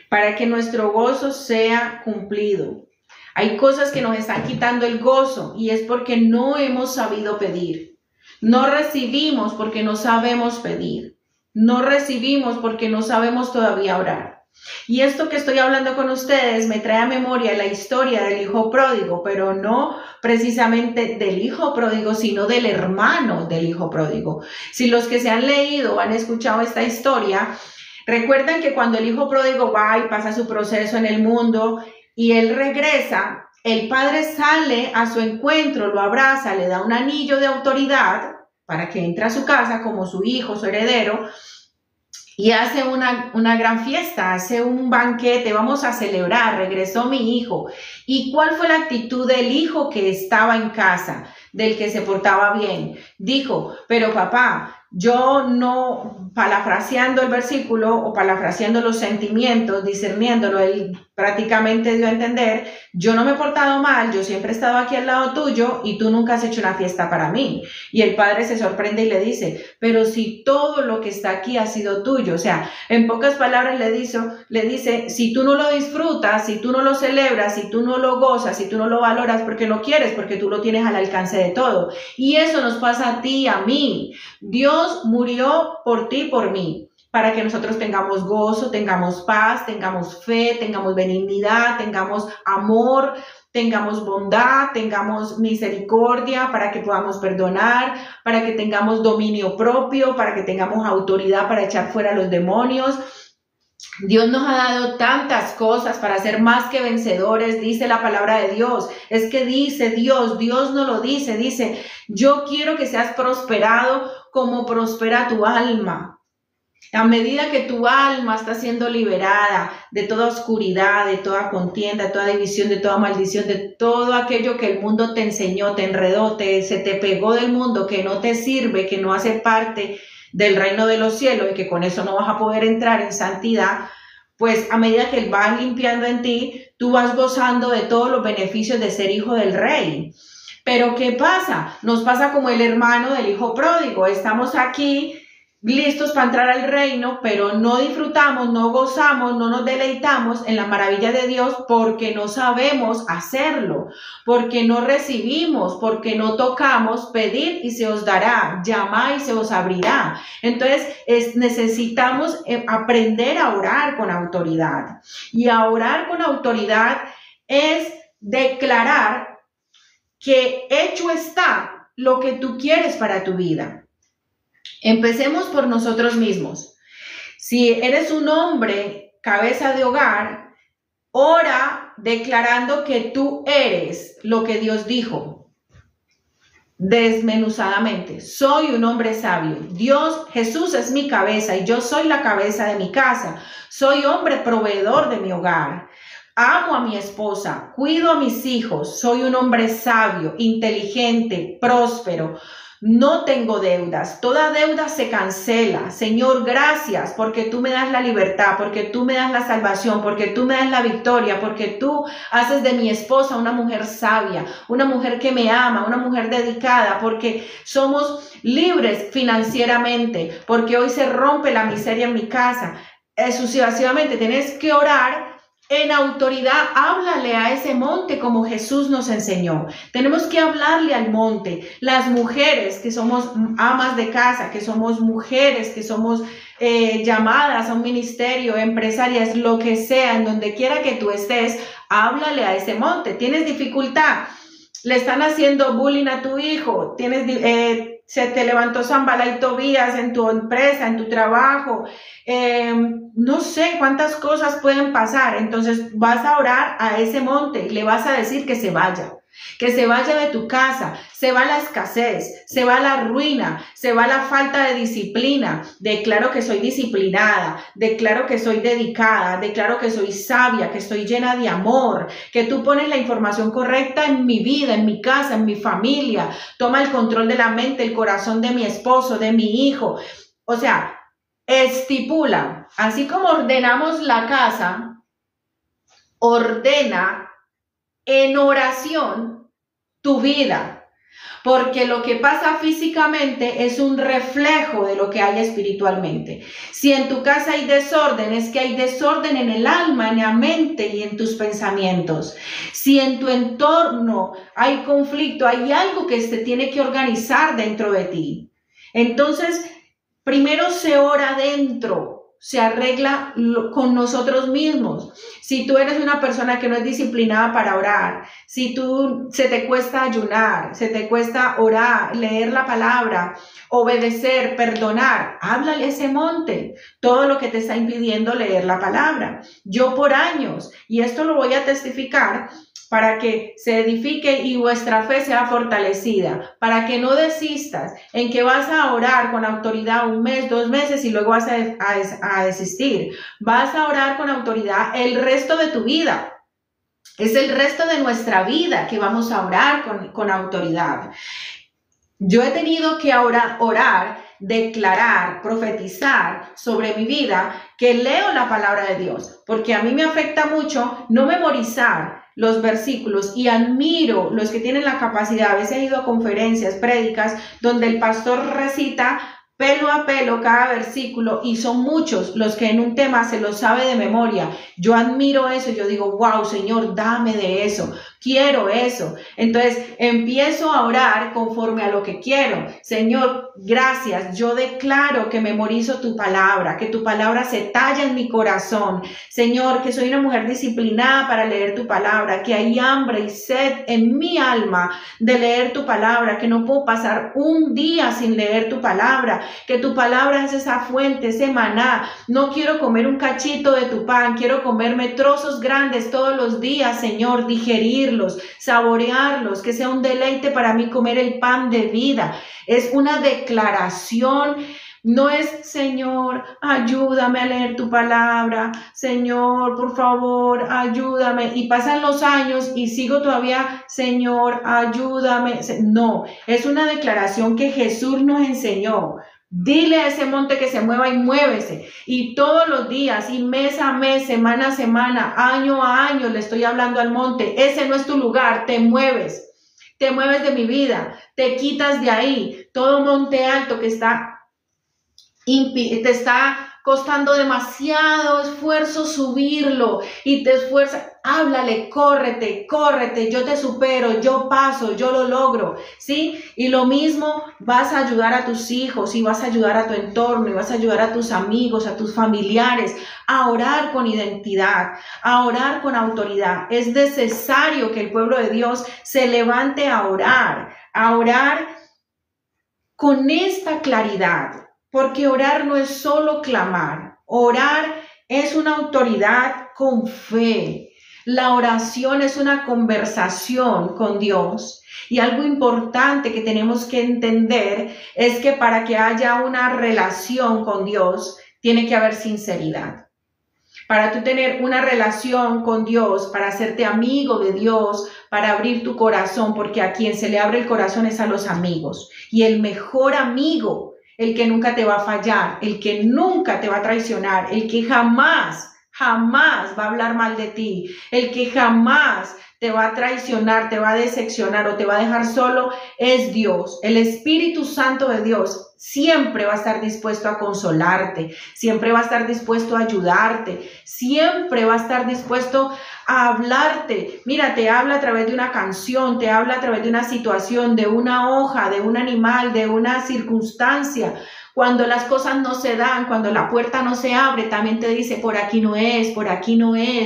Para que nuestro gozo sea cumplido. Hay cosas que nos están quitando el gozo y es porque no hemos sabido pedir. No recibimos porque no sabemos pedir. No recibimos porque no sabemos todavía orar. Y esto que estoy hablando con ustedes me trae a memoria la historia del hijo pródigo, pero no precisamente del hijo pródigo, sino del hermano del hijo pródigo. Si los que se han leído o han escuchado esta historia, recuerdan que cuando el hijo pródigo va y pasa su proceso en el mundo y él regresa, el padre sale a su encuentro, lo abraza, le da un anillo de autoridad para que entre a su casa como su hijo, su heredero, y hace una gran fiesta, hace un banquete, vamos a celebrar, regresó mi hijo. ¿Y cuál fue la actitud del hijo que estaba en casa, del que se portaba bien? Dijo, pero papá, yo no, parafraseando el versículo o parafraseando los sentimientos, discerniéndolo, él prácticamente dio a entender, yo no me he portado mal, yo siempre he estado aquí al lado tuyo y tú nunca has hecho una fiesta para mí. Y el padre se sorprende y le dice, pero si todo lo que está aquí ha sido tuyo, o sea, en pocas palabras le dice, si tú no lo disfrutas, si tú no lo celebras, si tú no lo gozas, si tú no lo valoras porque no quieres, porque tú lo tienes al alcance de todo. Y eso nos pasa a ti, a mí. Dios murió por ti, por mí, para que nosotros tengamos gozo, tengamos paz, tengamos fe, tengamos benignidad, tengamos amor, tengamos bondad, tengamos misericordia, para que podamos perdonar, para que tengamos dominio propio, para que tengamos autoridad para echar fuera a los demonios. Dios nos ha dado tantas cosas para ser más que vencedores, dice la palabra de Dios. Es que dice Dios no lo dice, dice, yo quiero que seas prosperado como prospera tu alma. A medida que tu alma está siendo liberada de toda oscuridad, de toda contienda, de toda división, de toda maldición, de todo aquello que el mundo te enseñó, te enredó, se te pegó del mundo, que no te sirve, que no hace parte del reino de los cielos y que con eso no vas a poder entrar en santidad, pues a medida que Él va limpiando en ti, tú vas gozando de todos los beneficios de ser hijo del rey. Pero ¿qué pasa? Nos pasa como el hermano del hijo pródigo. Estamos aquí listos para entrar al reino, pero no disfrutamos, no gozamos, no nos deleitamos en la maravilla de Dios porque no sabemos hacerlo, porque no recibimos, porque no tocamos, pedid y se os dará, llamad y se os abrirá. Entonces necesitamos aprender a orar con autoridad. Y a orar con autoridad es declarar que hecho está lo que tú quieres para tu vida. Empecemos por nosotros mismos. Si eres un hombre, cabeza de hogar, ora declarando que tú eres lo que Dios dijo. Desmenuzadamente, soy un hombre sabio. Jesús es mi cabeza y yo soy la cabeza de mi casa. Soy hombre proveedor de mi hogar. Amo a mi esposa, cuido a mis hijos, soy un hombre sabio, inteligente, próspero. No tengo deudas, toda deuda se cancela. Señor, gracias porque tú me das la libertad, porque tú me das la salvación, porque tú me das la victoria, porque tú haces de mi esposa una mujer sabia, una mujer que me ama, una mujer dedicada, porque somos libres financieramente, porque hoy se rompe la miseria en mi casa. Sucesivamente tienes que orar en autoridad. Háblale a ese monte como Jesús nos enseñó. Tenemos que hablarle al monte. Las mujeres que somos amas de casa, que somos mujeres, que somos llamadas a un ministerio, empresarias, lo que sea, en donde quiera que tú estés, háblale a ese monte. ¿Tienes dificultad? ¿Le están haciendo bullying a tu hijo? Se te levantó Zambala y Tobías en tu empresa, en tu trabajo, no sé cuántas cosas pueden pasar. Entonces vas a orar a ese monte y le vas a decir que se vaya de tu casa, se va la escasez, se va la ruina, se va la falta de disciplina. Declaro que soy disciplinada, declaro que soy dedicada, declaro que soy sabia, que estoy llena de amor, que tú pones la información correcta en mi vida, en mi casa, en mi familia. Toma el control de la mente, el corazón de mi esposo, de mi hijo. O sea, estipula, así como ordenamos la casa, ordena en oración tu vida, porque lo que pasa físicamente es un reflejo de lo que hay espiritualmente. Si en tu casa hay desorden, es que hay desorden en el alma, en la mente y en tus pensamientos. Si en tu entorno hay conflicto, hay algo que se tiene que organizar dentro de ti. Entonces, primero se ora dentro, se arregla con nosotros mismos. Si tú eres una persona que no es disciplinada para orar, si se te cuesta ayunar, se te cuesta orar, leer la palabra, obedecer, perdonar, háblale a ese monte todo lo que te está impidiendo leer la palabra. Yo por años, y esto lo voy a testificar, para que se edifique y vuestra fe sea fortalecida, para que no desistas en que vas a orar con autoridad 1 mes, 2 meses y luego vas a desistir. Vas a orar con autoridad el resto de tu vida. Es el resto de nuestra vida que vamos a orar con autoridad. Yo he tenido que orar declarar, profetizar sobre mi vida que leo la palabra de Dios, porque a mí me afecta mucho no memorizar los versículos y admiro los que tienen la capacidad. A veces he ido a conferencias, prédicas, donde el pastor recita pelo a pelo cada versículo y son muchos los que en un tema se lo sabe de memoria. Yo admiro eso, yo digo, wow, Señor, dame de eso, quiero eso. Entonces empiezo a orar conforme a lo que quiero. Señor, gracias, yo declaro que memorizo tu palabra, que tu palabra se talla en mi corazón. Señor, que soy una mujer disciplinada para leer tu palabra, que hay hambre y sed en mi alma de leer tu palabra, que no puedo pasar un día sin leer tu palabra, que tu palabra es esa fuente, ese maná. No quiero comer un cachito de tu pan, quiero comerme trozos grandes todos los días, Señor, digerirlos, saborearlos, que sea un deleite para mí comer el pan de vida. Es una declaración. No es, Señor, ayúdame a leer tu palabra, Señor, por favor, ayúdame. Y pasan los años y sigo todavía, Señor, ayúdame. No, es una declaración que Jesús nos enseñó. Dile a ese monte que se mueva y muévese. Y todos los días, y mes a mes, semana a semana, año a año, le estoy hablando al monte. Ese no es tu lugar, te mueves de mi vida, te quitas de ahí. Todo monte alto que te está costando demasiado esfuerzo subirlo y te esfuerzas, háblale, córrete, yo te supero, yo paso, yo lo logro, ¿sí? Y lo mismo vas a ayudar a tus hijos y vas a ayudar a tu entorno y vas a ayudar a tus amigos, a tus familiares, a orar con identidad, a orar con autoridad. Es necesario que el pueblo de Dios se levante a orar con esta claridad. Porque orar no es solo clamar, orar es una autoridad con fe. La oración es una conversación con Dios. Y algo importante que tenemos que entender es que para que haya una relación con Dios, tiene que haber sinceridad. Para tú tener una relación con Dios, para hacerte amigo de Dios, para abrir tu corazón, porque a quien se le abre el corazón es a los amigos. Y el mejor amigo, el que nunca te va a fallar, el que nunca te va a traicionar, el que jamás va a hablar mal de ti, el que jamás te va a traicionar, te va a decepcionar o te va a dejar solo, es Dios. El Espíritu Santo de Dios siempre va a estar dispuesto a consolarte, siempre va a estar dispuesto a ayudarte, siempre va a estar dispuesto a hablarte. Mira, te habla a través de una canción, te habla a través de una situación, de una hoja, de un animal, de una circunstancia. Cuando las cosas no se dan, cuando la puerta no se abre, también te dice, por aquí no es,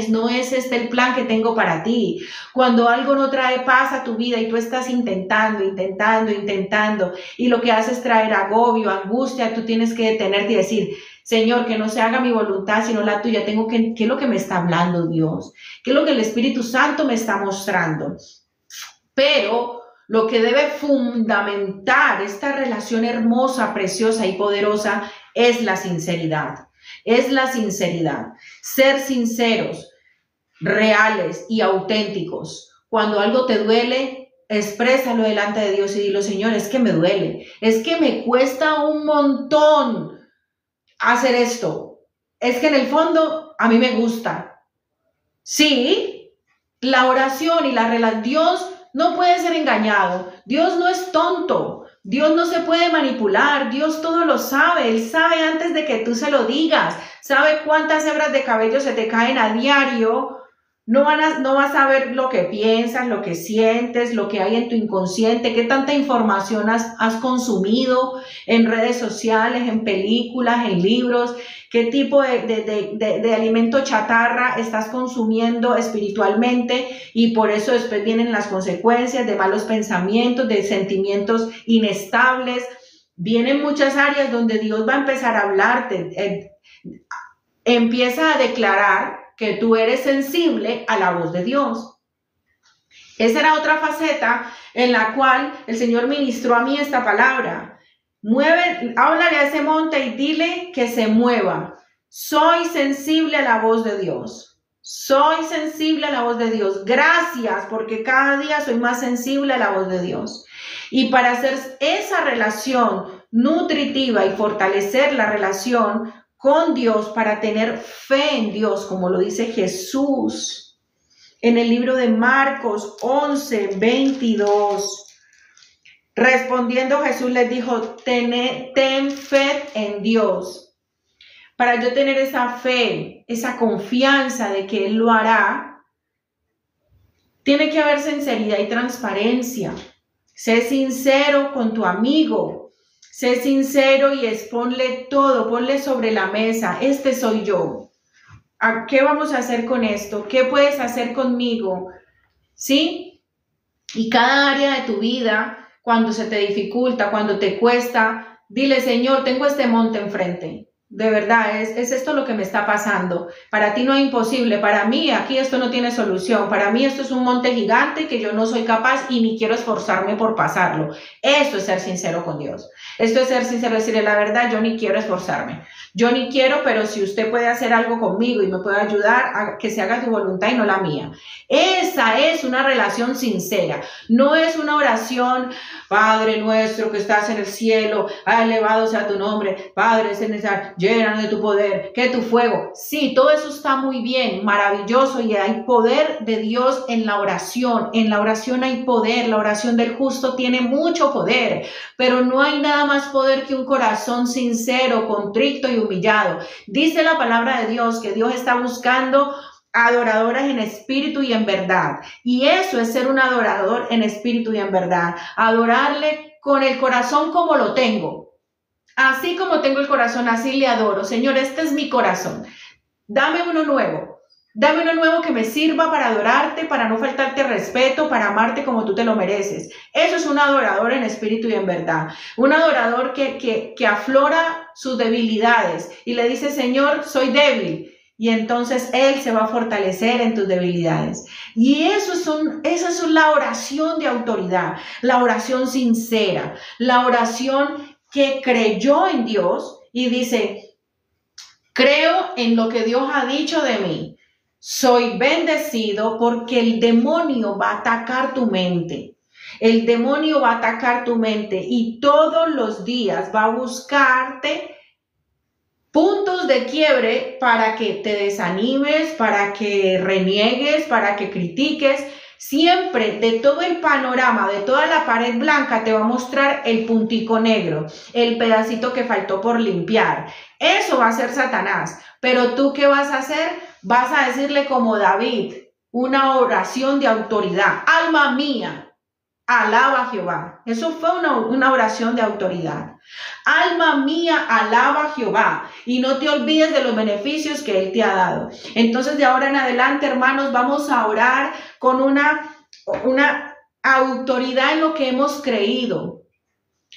no es este el plan que tengo para ti. Cuando algo no trae paz a tu vida y tú estás intentando, y lo que hace es traer agobio, angustia, tú tienes que detenerte y decir, Señor, que no se haga mi voluntad, sino la tuya. ¿Qué es lo que me está hablando Dios? ¿Qué es lo que el Espíritu Santo me está mostrando? Pero lo que debe fundamentar esta relación hermosa, preciosa y poderosa es la sinceridad. Es la sinceridad. Ser sinceros, reales y auténticos. Cuando algo te duele, exprésalo delante de Dios y dilo, Señor, es que me duele. Es que me cuesta un montón hacer esto. Es que en el fondo a mí me gusta. Sí, la oración y la relación, Dios no puede ser engañado. Dios no es tonto. Dios no se puede manipular. Dios todo lo sabe. Él sabe antes de que tú se lo digas. Sabe cuántas hebras de cabello se te caen a diario. No vas a ver lo que piensas, lo que sientes, lo que hay en tu inconsciente, qué tanta información has consumido en redes sociales, en películas, en libros, qué tipo de alimento chatarra estás consumiendo espiritualmente, y por eso después vienen las consecuencias de malos pensamientos, de sentimientos inestables. Vienen muchas áreas donde Dios va a empezar a hablarte. Empieza a declarar que tú eres sensible a la voz de Dios. Esa era otra faceta en la cual el Señor ministró a mí esta palabra. Háblale a ese monte y dile que se mueva. Soy sensible a la voz de Dios. Soy sensible a la voz de Dios. Gracias, porque cada día soy más sensible a la voz de Dios. Y para hacer esa relación nutritiva y fortalecer la relación con Dios para tener fe en Dios, como lo dice Jesús en el libro de Marcos 11:22. Respondiendo Jesús les dijo, ten fe en Dios. Para yo tener esa fe, esa confianza de que Él lo hará, tiene que haber sinceridad y transparencia. Sé sincero con tu amigo. Sé sincero y exponle todo, ponle sobre la mesa. Este soy yo. ¿Qué vamos a hacer con esto? ¿Qué puedes hacer conmigo? ¿Sí? Y cada área de tu vida, cuando se te dificulta, cuando te cuesta, dile, Señor, tengo este monte enfrente. De verdad, es esto lo que me está pasando. Para ti no es imposible, para mí aquí esto no tiene solución. Para mí esto es un monte gigante que yo no soy capaz y ni quiero esforzarme por pasarlo. Esto es ser sincero con Dios. Esto es ser sincero, decirle la verdad, yo ni quiero esforzarme. Yo ni quiero, pero si usted puede hacer algo conmigo y me puede ayudar a que se haga tu voluntad y no la mía. Esa es una relación sincera. No es una oración, Padre nuestro que estás en el cielo, elevado sea tu nombre, Padre celestial, llénanos de tu poder, que tu fuego. Sí, todo eso está muy bien, maravilloso, y hay poder de Dios en la oración. En la oración hay poder, la oración del justo tiene mucho poder, pero no hay nada más poder que un corazón sincero, contrito y humillado. Dice la palabra de Dios que Dios está buscando adoradoras en espíritu y en verdad. Y eso es ser un adorador en espíritu y en verdad. Adorarle con el corazón como lo tengo. Así como tengo el corazón, así le adoro. Señor, este es mi corazón. Dame uno nuevo. Dame uno nuevo que me sirva para adorarte, para no faltarte respeto, para amarte como tú te lo mereces. Eso es un adorador en espíritu y en verdad. Un adorador que aflora sus debilidades y le dice, Señor, soy débil. Y entonces Él se va a fortalecer en tus debilidades. Y esa es la oración de autoridad, la oración sincera, la oración que creyó en Dios y dice, creo en lo que Dios ha dicho de mí. Soy bendecido porque el demonio va a atacar tu mente. El demonio va a atacar tu mente y todos los días va a buscarte puntos de quiebre para que te desanimes, para que reniegues, para que critiques. Siempre de todo el panorama, de toda la pared blanca, te va a mostrar el puntico negro, el pedacito que faltó por limpiar. Eso va a ser Satanás. Pero tú, ¿qué vas a hacer? Vas a decirle como David, una oración de autoridad. Alma mía, alaba a Jehová. Eso fue una oración de autoridad. Alma mía, alaba a Jehová. Y no te olvides de los beneficios que Él te ha dado. Entonces, de ahora en adelante, hermanos, vamos a orar con una autoridad en lo que hemos creído.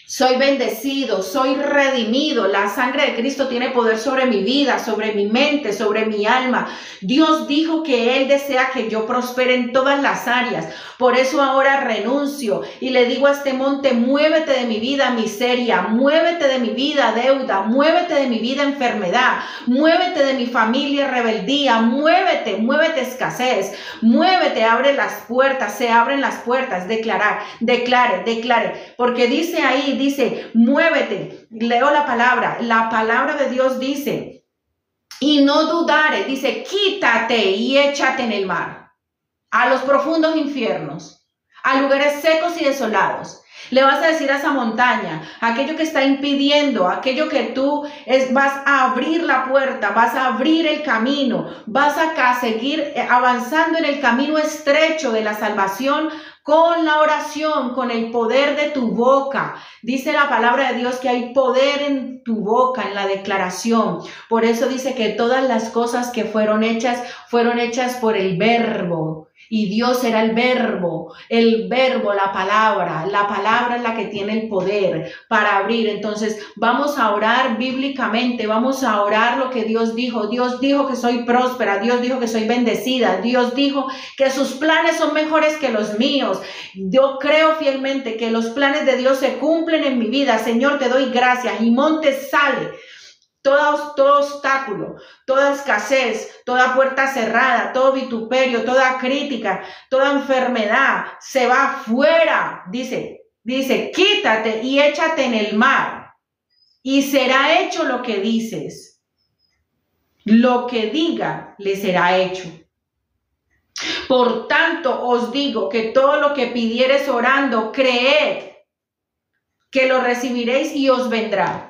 Soy bendecido, soy redimido. La sangre de Cristo tiene poder sobre mi vida, sobre mi mente, sobre mi alma. Dios dijo que Él desea que yo prospere en todas las áreas. Por eso ahora renuncio y le digo a este monte, muévete de mi vida miseria, muévete de mi vida deuda, muévete de mi vida enfermedad, muévete de mi familia rebeldía, muévete escasez, muévete, abre las puertas, se abren las puertas, declare, porque dice ahí, dice, muévete, leo la palabra de Dios dice, y no dudare, dice, quítate y échate en el mar, a los profundos infiernos, a lugares secos y desolados. Le vas a decir a esa montaña, aquello que está impidiendo, aquello que tú vas a abrir la puerta, vas a abrir el camino, vas a seguir avanzando en el camino estrecho de la salvación con la oración, con el poder de tu boca. Dice la palabra de Dios que hay poder en tu boca, en la declaración. Por eso dice que todas las cosas que fueron hechas por el verbo. Y Dios era el verbo, la palabra es la que tiene el poder para abrir. Entonces vamos a orar bíblicamente, vamos a orar lo que Dios dijo. Dios dijo que soy próspera, Dios dijo que soy bendecida, Dios dijo que sus planes son mejores que los míos. Yo creo fielmente que los planes de Dios se cumplen en mi vida. Señor, te doy gracias. Y monte sale. Todo obstáculo, toda escasez, toda puerta cerrada, todo vituperio, toda crítica, toda enfermedad se va afuera. Dice, quítate y échate en el mar. y será hecho lo que dices. Lo que diga le será hecho. Por tanto, os digo que todo lo que pidiereis orando, creed que lo recibiréis y os vendrá.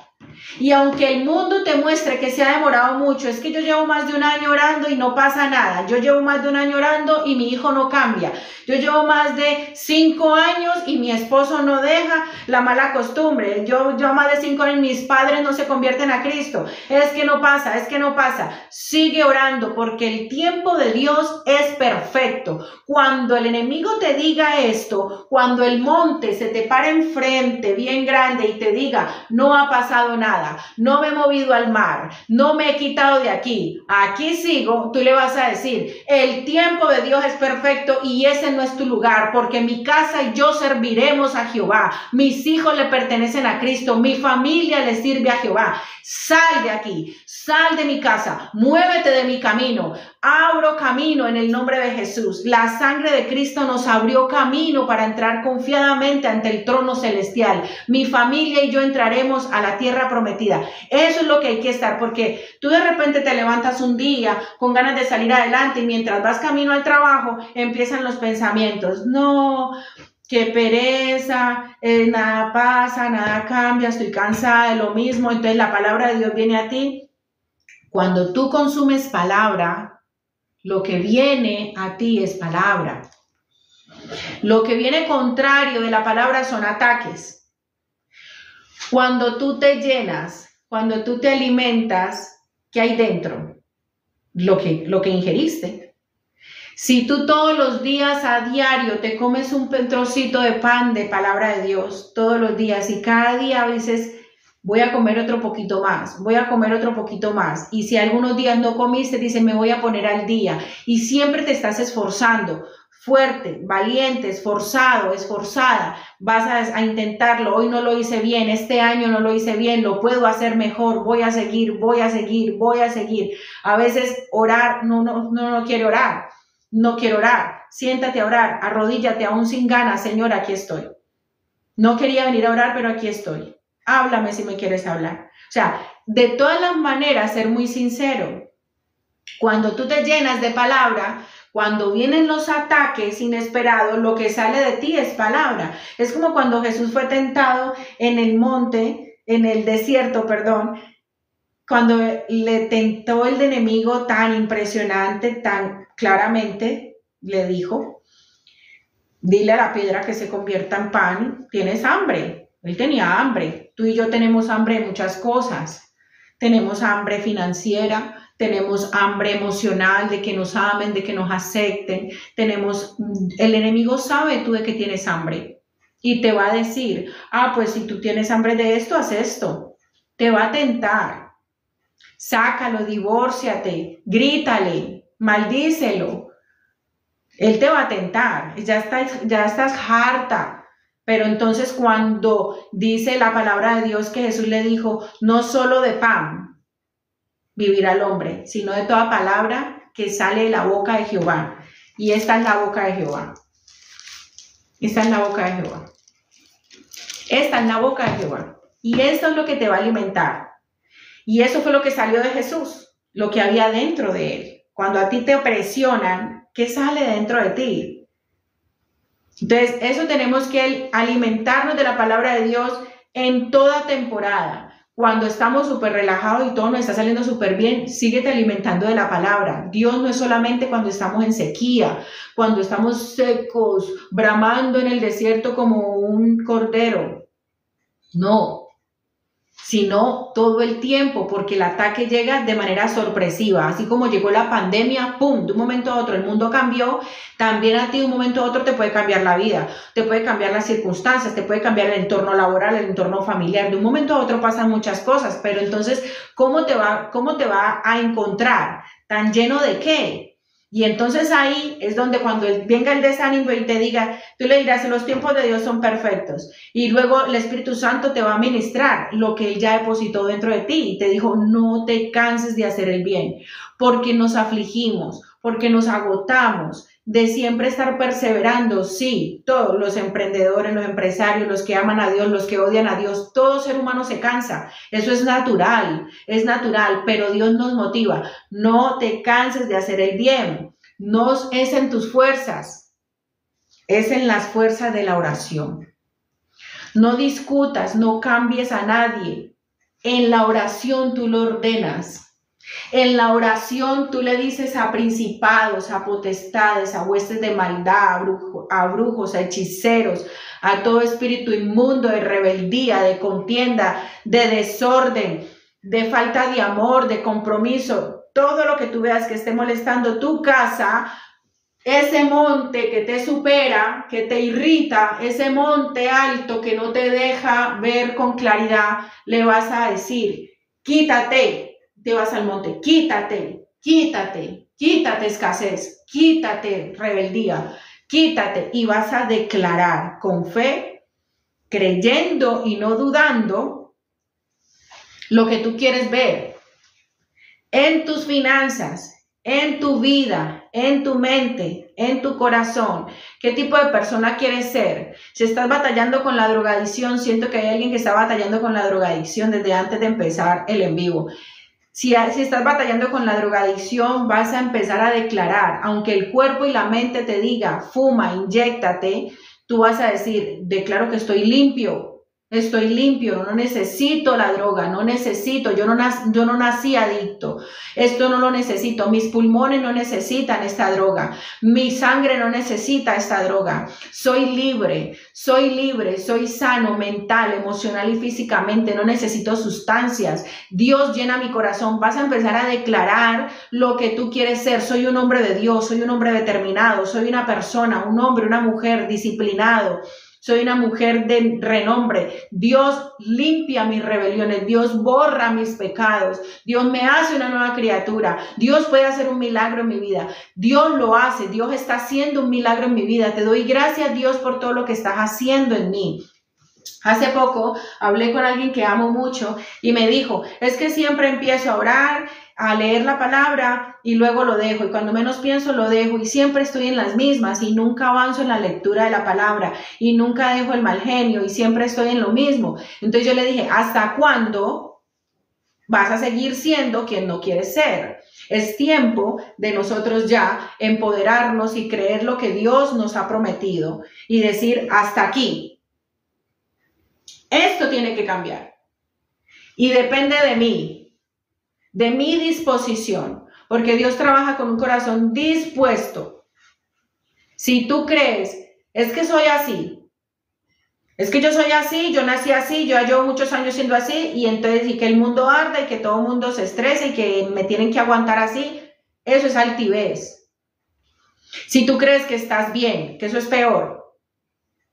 Y aunque el mundo te muestre que se ha demorado mucho, es que yo llevo más de un año orando y no pasa nada. Yo llevo más de un año orando y mi hijo no cambia. Yo llevo más de 5 años y mi esposo no deja la mala costumbre. Yo más de 5 años y mis padres no se convierten a Cristo. Es que no pasa, es que no pasa. Sigue orando porque el tiempo de Dios es perfecto. Cuando el enemigo te diga esto, cuando el monte se te para enfrente bien grande y te diga, no ha pasado nada, no me he movido al mar, no me he quitado de aquí, aquí sigo, tú le vas a decir, el tiempo de Dios es perfecto y ese no es tu lugar, porque mi casa y yo serviremos a Jehová, mis hijos le pertenecen a Cristo, mi familia le sirve a Jehová. Sal de aquí, sal de mi casa, muévete de mi camino, abro camino en el nombre de Jesús. La sangre de Cristo nos abrió camino para entrar confiadamente ante el trono celestial. Mi familia y yo entraremos a la tierra prometida. Eso es lo que hay que estar, porque tú de repente te levantas un día con ganas de salir adelante y mientras vas camino al trabajo empiezan los pensamientos. No, qué pereza, nada pasa, nada cambia, estoy cansada de lo mismo. Entonces la palabra de Dios viene a ti. Cuando tú consumes palabra, lo que viene a ti es palabra. Lo que viene contrario de la palabra son ataques. Cuando tú te llenas, cuando tú te alimentas, ¿qué hay dentro? Lo que ingeriste. Si tú todos los días a diario te comes un trocito de pan de palabra de Dios, todos los días, y cada día dices, voy a comer otro poquito más, voy a comer otro poquito más, y si algunos días no comiste, dices, me voy a poner al día, y siempre te estás esforzando, fuerte, valiente, esforzado, esforzada, vas a intentarlo, hoy no lo hice bien, este año no lo hice bien, lo puedo hacer mejor, voy a seguir, voy a seguir, voy a seguir. A veces orar, no quiere orar. No quiero orar, siéntate a orar, arrodíllate aún sin ganas, Señor, aquí estoy. No quería venir a orar, pero aquí estoy. Háblame si me quieres hablar. O sea, de todas las maneras, ser muy sincero. Cuando tú te llenas de palabra, cuando vienen los ataques inesperados, lo que sale de ti es palabra. Es como cuando Jesús fue tentado en el monte, en el desierto, perdón, cuando le tentó el enemigo tan impresionante, tan claramente, le dijo, dile a la piedra que se convierta en pan, tienes hambre. Él tenía hambre. Tú y yo tenemos hambre de muchas cosas. Tenemos hambre financiera, tenemos hambre emocional, de que nos amen, de que nos acepten. El enemigo sabe tú de que tienes hambre y te va a decir, pues si tú tienes hambre de esto, haz esto. Te va a tentar. Sácalo, divórciate, grítale, maldícelo. Él te va a tentar, ya estás harta. Pero entonces cuando dice la palabra de Dios que Jesús le dijo, no solo de pan vivirá el hombre, sino de toda palabra que sale de la boca de Jehová. Y esta es la boca de Jehová. Esta es la boca de Jehová. Esta es la boca de Jehová. Y esto es lo que te va a alimentar. Y eso fue lo que salió de Jesús, lo que había dentro de él. Cuando a ti te presionan, ¿qué sale dentro de ti? Entonces, eso tenemos que alimentarnos de la palabra de Dios en toda temporada. Cuando estamos súper relajados y todo nos está saliendo súper bien, síguete alimentando de la palabra. Dios no es solamente cuando estamos en sequía, cuando estamos secos, bramando en el desierto como un cordero. No. Sino todo el tiempo, porque el ataque llega de manera sorpresiva, así como llegó la pandemia, ¡pum!, de un momento a otro el mundo cambió, también a ti de un momento a otro te puede cambiar la vida, te puede cambiar las circunstancias, te puede cambiar el entorno laboral, el entorno familiar, de un momento a otro pasan muchas cosas, pero entonces, ¿cómo te va a encontrar? ¿Tan lleno de qué? Y entonces ahí es donde cuando venga el desánimo y te diga, tú le dirás, los tiempos de Dios son perfectos. Y luego el Espíritu Santo te va a ministrar lo que Él ya depositó dentro de ti. Y te dijo, no te canses de hacer el bien, porque nos afligimos, porque nos agotamos. de siempre estar perseverando. Sí, todos los emprendedores, los empresarios, los que aman a Dios, los que odian a Dios, todo ser humano se cansa. Eso es natural, pero Dios nos motiva. No te canses de hacer el bien. No es en tus fuerzas, es en las fuerzas de la oración. No discutas, no cambies a nadie. En la oración tú lo ordenas. En la oración tú le dices a principados, a potestades, a huestes de maldad, a brujos, a hechiceros, a todo espíritu inmundo de rebeldía, de contienda, de desorden, de falta de amor, de compromiso, todo lo que tú veas que esté molestando tu casa, ese monte que te supera, que te irrita, ese monte alto que no te deja ver con claridad, le vas a decir, quítate. Te vas al monte, quítate, quítate, quítate escasez, quítate rebeldía, quítate, y vas a declarar con fe, creyendo y no dudando lo que tú quieres ver en tus finanzas, en tu vida, en tu mente, en tu corazón. ¿Qué tipo de persona quieres ser? Si estás batallando con la drogadicción, siento que hay alguien que está batallando con la drogadicción desde antes de empezar el en vivo. Si estás batallando con la drogadicción, vas a empezar a declarar, aunque el cuerpo y la mente te diga, fuma, inyéctate, tú vas a decir, declaro que estoy limpio, no necesito la droga, no necesito, yo no nací adicto, esto no lo necesito, mis pulmones no necesitan esta droga, mi sangre no necesita esta droga, soy libre, soy sano mental, emocional y físicamente, no necesito sustancias, Dios llena mi corazón. Vas a empezar a declarar lo que tú quieres ser. Soy un hombre de Dios, soy un hombre determinado, soy una persona, un hombre, una mujer disciplinado. Soy una mujer de renombre. Dios limpia mis rebeliones. Dios borra mis pecados. Dios me hace una nueva criatura. Dios puede hacer un milagro en mi vida. Dios lo hace. Dios está haciendo un milagro en mi vida. Te doy gracias, Dios, por todo lo que estás haciendo en mí. Hace poco hablé con alguien que amo mucho y me dijo, es que siempre empiezo a orar, a leer la palabra y luego lo dejo, y cuando menos pienso lo dejo, y siempre estoy en las mismas y nunca avanzo en la lectura de la palabra y nunca dejo el mal genio y siempre estoy en lo mismo. Entonces yo le dije, ¿hasta cuándo vas a seguir siendo quien no quieres ser? Es tiempo de nosotros ya empoderarnos y creer lo que Dios nos ha prometido y decir, hasta aquí. Esto tiene que cambiar y depende de mí, de mi disposición, porque Dios trabaja con un corazón dispuesto. Si tú crees, es que soy así, es que yo soy así, yo nací así, yo llevo muchos años siendo así, y entonces y que el mundo arda y que todo el mundo se estrese y que me tienen que aguantar así, eso es altivez. Si tú crees que estás bien, que eso es peor,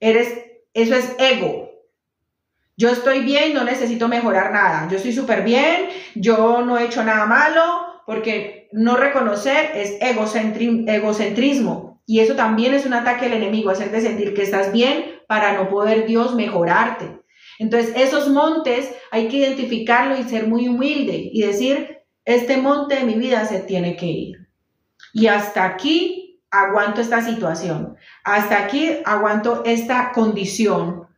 eso es ego. Yo estoy bien, no necesito mejorar nada. Yo estoy súper bien, yo no he hecho nada malo, porque no reconocer es egocentrismo. Y eso también es un ataque al enemigo, hacerte sentir que estás bien para no poder Dios mejorarte. Entonces, esos montes hay que identificarlo y ser muy humilde y decir, este monte de mi vida se tiene que ir. Y hasta aquí aguanto esta situación. Hasta aquí aguanto esta condición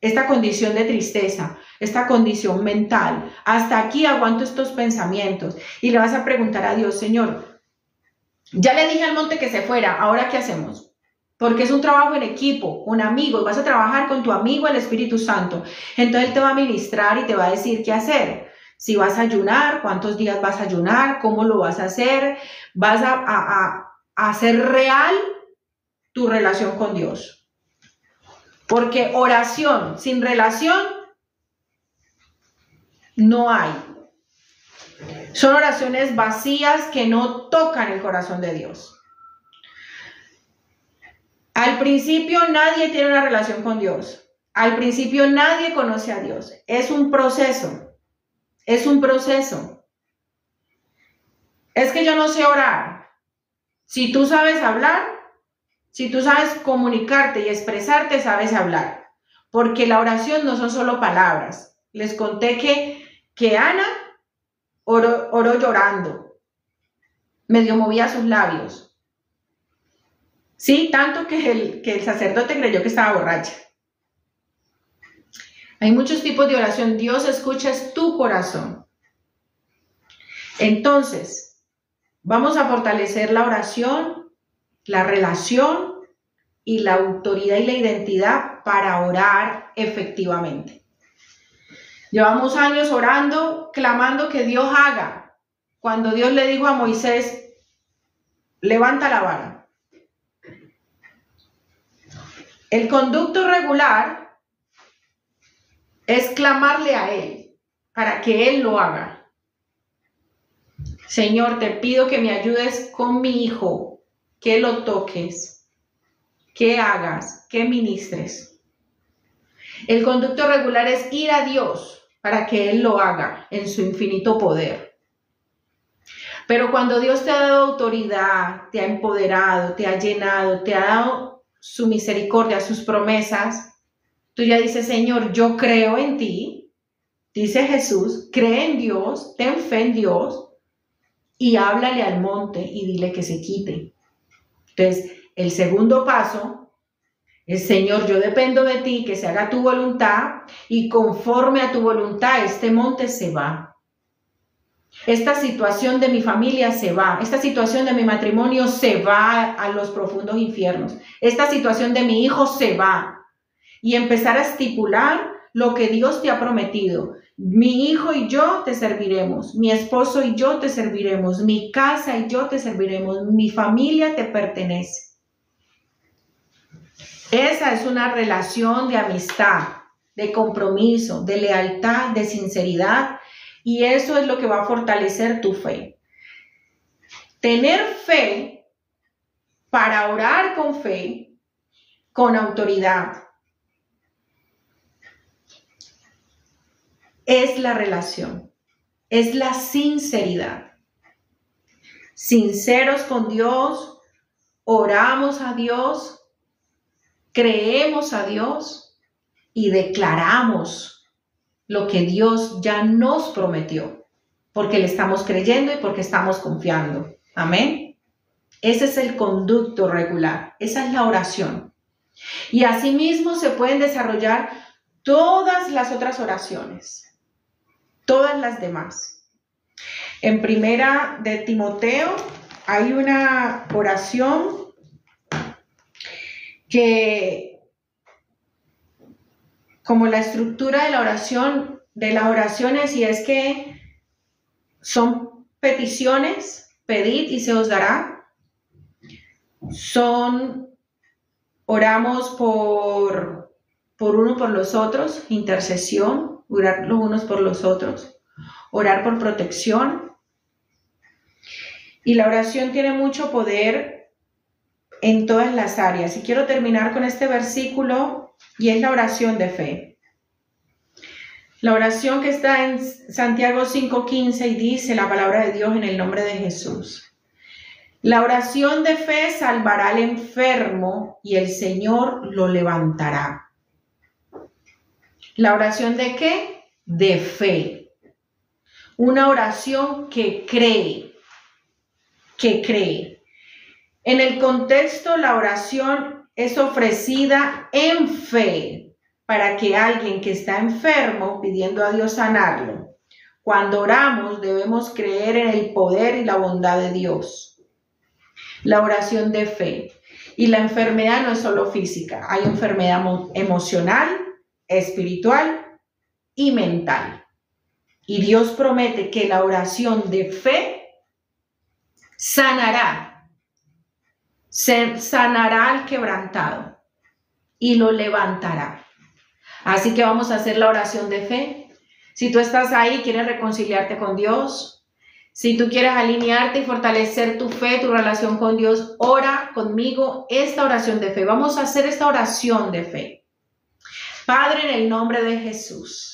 de tristeza, esta condición mental. Hasta aquí aguanto estos pensamientos. Y le vas a preguntar a Dios, Señor, ya le dije al monte que se fuera, ¿ahora qué hacemos? Porque es un trabajo en equipo, con amigos, vas a trabajar con tu amigo el Espíritu Santo. Entonces Él te va a ministrar y te va a decir qué hacer. Si vas a ayunar, cuántos días vas a ayunar, cómo lo vas a hacer, vas a hacer real tu relación con Dios. Porque oración sin relación no hay. Son oraciones vacías que no tocan el corazón de Dios. Al principio nadie tiene una relación con Dios. Al principio nadie conoce a Dios. Es un proceso. Es un proceso. Es que yo no sé orar. Si tú sabes hablar, si tú sabes comunicarte y expresarte, sabes hablar. Porque la oración no son solo palabras. Les conté que Ana oró llorando. Medio movía sus labios. Sí, tanto que el sacerdote creyó que estaba borracha. Hay muchos tipos de oración. Dios escucha tu corazón. Entonces, vamos a fortalecer la oración, la relación y la autoridad y la identidad para orar efectivamente. Llevamos años orando, clamando que Dios haga. Cuando Dios le dijo a Moisés, levanta la vara. El conducto regular es clamarle a Él para que Él lo haga. Señor, te pido que me ayudes con mi hijo, que lo toques, que hagas, que ministres. El conducto regular es ir a Dios para que Él lo haga en su infinito poder. Pero cuando Dios te ha dado autoridad, te ha empoderado, te ha llenado, te ha dado su misericordia, sus promesas, tú ya dices, Señor, yo creo en ti, dice Jesús, cree en Dios, ten fe en Dios y háblale al monte y dile que se quite. Entonces, el segundo paso es, Señor, yo dependo de ti, que se haga tu voluntad y conforme a tu voluntad este monte se va. Esta situación de mi familia se va, esta situación de mi matrimonio se va a los profundos infiernos, esta situación de mi hijo se va. Y empezar a estipular lo que Dios te ha prometido. Mi hijo y yo te serviremos, mi esposo y yo te serviremos, mi casa y yo te serviremos, mi familia te pertenece. Esa es una relación de amistad, de compromiso, de lealtad, de sinceridad. Y eso es lo que va a fortalecer tu fe. Tener fe para orar con fe, con autoridad, es la relación, es la sinceridad. Sinceros con Dios, oramos a Dios, creemos a Dios y declaramos lo que Dios ya nos prometió, porque le estamos creyendo y porque estamos confiando. Amén. Ese es el conducto regular, esa es la oración. Y asimismo se pueden desarrollar todas las otras oraciones, todas las demás. En primera de Timoteo hay una oración que, como la estructura de la oración, de las oraciones, y es que son peticiones, pedid y se os dará. Oramos por uno por los otros, intercesión, orar los unos por los otros, orar por protección. Y la oración tiene mucho poder en todas las áreas. Y quiero terminar con este versículo, y es la oración de fe. La oración que está en Santiago 5:15 y dice la palabra de Dios en el nombre de Jesús. La oración de fe salvará al enfermo y el Señor lo levantará. ¿La oración de qué? De fe. Una oración que cree. En el contexto, la oración es ofrecida en fe para que alguien que está enfermo pidiendo a Dios sanarlo. Cuando oramos debemos creer en el poder y la bondad de Dios. La oración de fe. Y la enfermedad no es solo física, hay enfermedad emocional, espiritual y mental. Y Dios promete que la oración de fe sanará al quebrantado y lo levantará. Así que vamos a hacer la oración de fe. Si tú estás ahí, quieres reconciliarte con Dios, si tú quieres alinearte y fortalecer tu fe, tu relación con Dios, ora conmigo esta oración de fe. Vamos a hacer esta oración de fe. Padre, en el nombre de Jesús,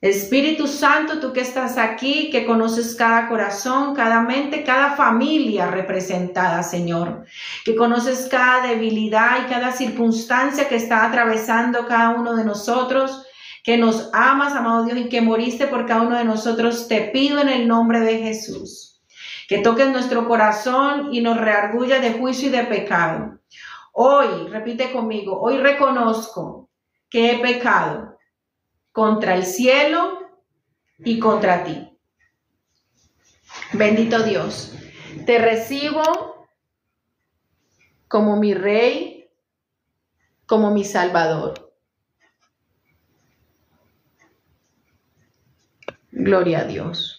Espíritu Santo, tú que estás aquí, que conoces cada corazón, cada mente, cada familia representada, Señor, que conoces cada debilidad y cada circunstancia que está atravesando cada uno de nosotros, que nos amas, amado Dios, y que moriste por cada uno de nosotros, te pido en el nombre de Jesús, que toques nuestro corazón y nos reargulla de juicio y de pecado. Hoy, repite conmigo, hoy reconozco que he pecado contra el cielo y contra ti. Bendito Dios, te recibo como mi Rey, como mi Salvador. Gloria a Dios.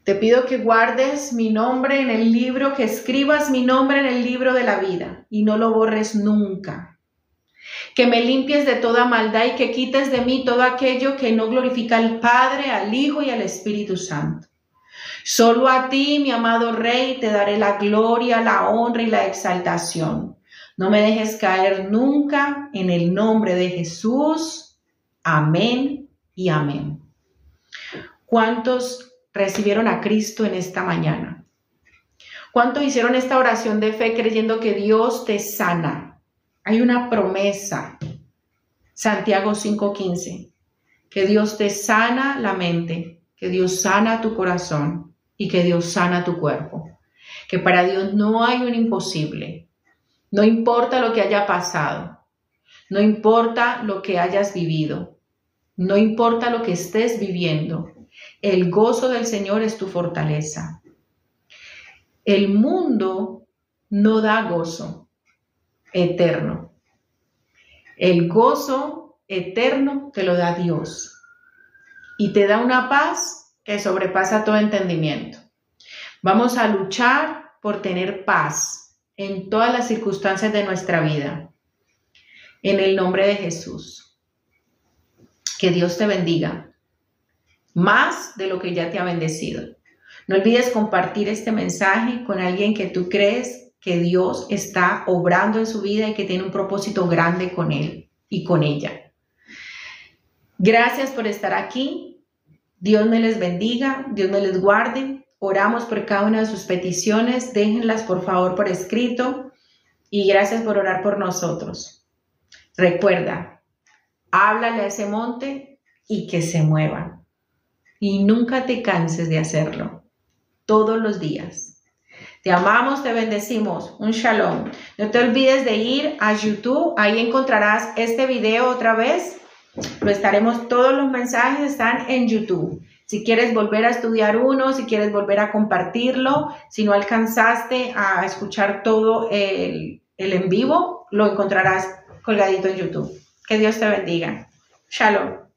Te pido que guardes mi nombre en el libro, que escribas mi nombre en el libro de la vida y no lo borres nunca. Que me limpies de toda maldad y que quites de mí todo aquello que no glorifica al Padre, al Hijo y al Espíritu Santo. Solo a ti, mi amado Rey, te daré la gloria, la honra y la exaltación. No me dejes caer nunca, en el nombre de Jesús. Amén y amén. ¿Cuántos recibieron a Cristo en esta mañana? ¿Cuántos hicieron esta oración de fe creyendo que Dios te sana? Hay una promesa, Santiago 5:15, que Dios te sana la mente, que Dios sana tu corazón y que Dios sana tu cuerpo. Que para Dios no hay un imposible. No importa lo que haya pasado, no importa lo que hayas vivido, no importa lo que estés viviendo. El gozo del Señor es tu fortaleza. El mundo no da gozo eterno. El gozo eterno te lo da Dios y te da una paz que sobrepasa todo entendimiento. Vamos a luchar por tener paz en todas las circunstancias de nuestra vida. En el nombre de Jesús. Que Dios te bendiga más de lo que ya te ha bendecido. No olvides compartir este mensaje con alguien que tú crees que Dios está obrando en su vida y que tiene un propósito grande con él y con ella. Gracias por estar aquí. Dios me les bendiga, Dios me les guarde. Oramos por cada una de sus peticiones. Déjenlas por favor por escrito y gracias por orar por nosotros. Recuerda, háblale a ese monte y que se mueva. Y nunca te canses de hacerlo. Todos los días. Te amamos, te bendecimos. Un shalom. No te olvides de ir a YouTube. Ahí encontrarás este video otra vez. Todos los mensajes están en YouTube. Si quieres volver a estudiar uno, si quieres volver a compartirlo, si no alcanzaste a escuchar todo el en vivo, lo encontrarás colgadito en YouTube. Que Dios te bendiga. Shalom.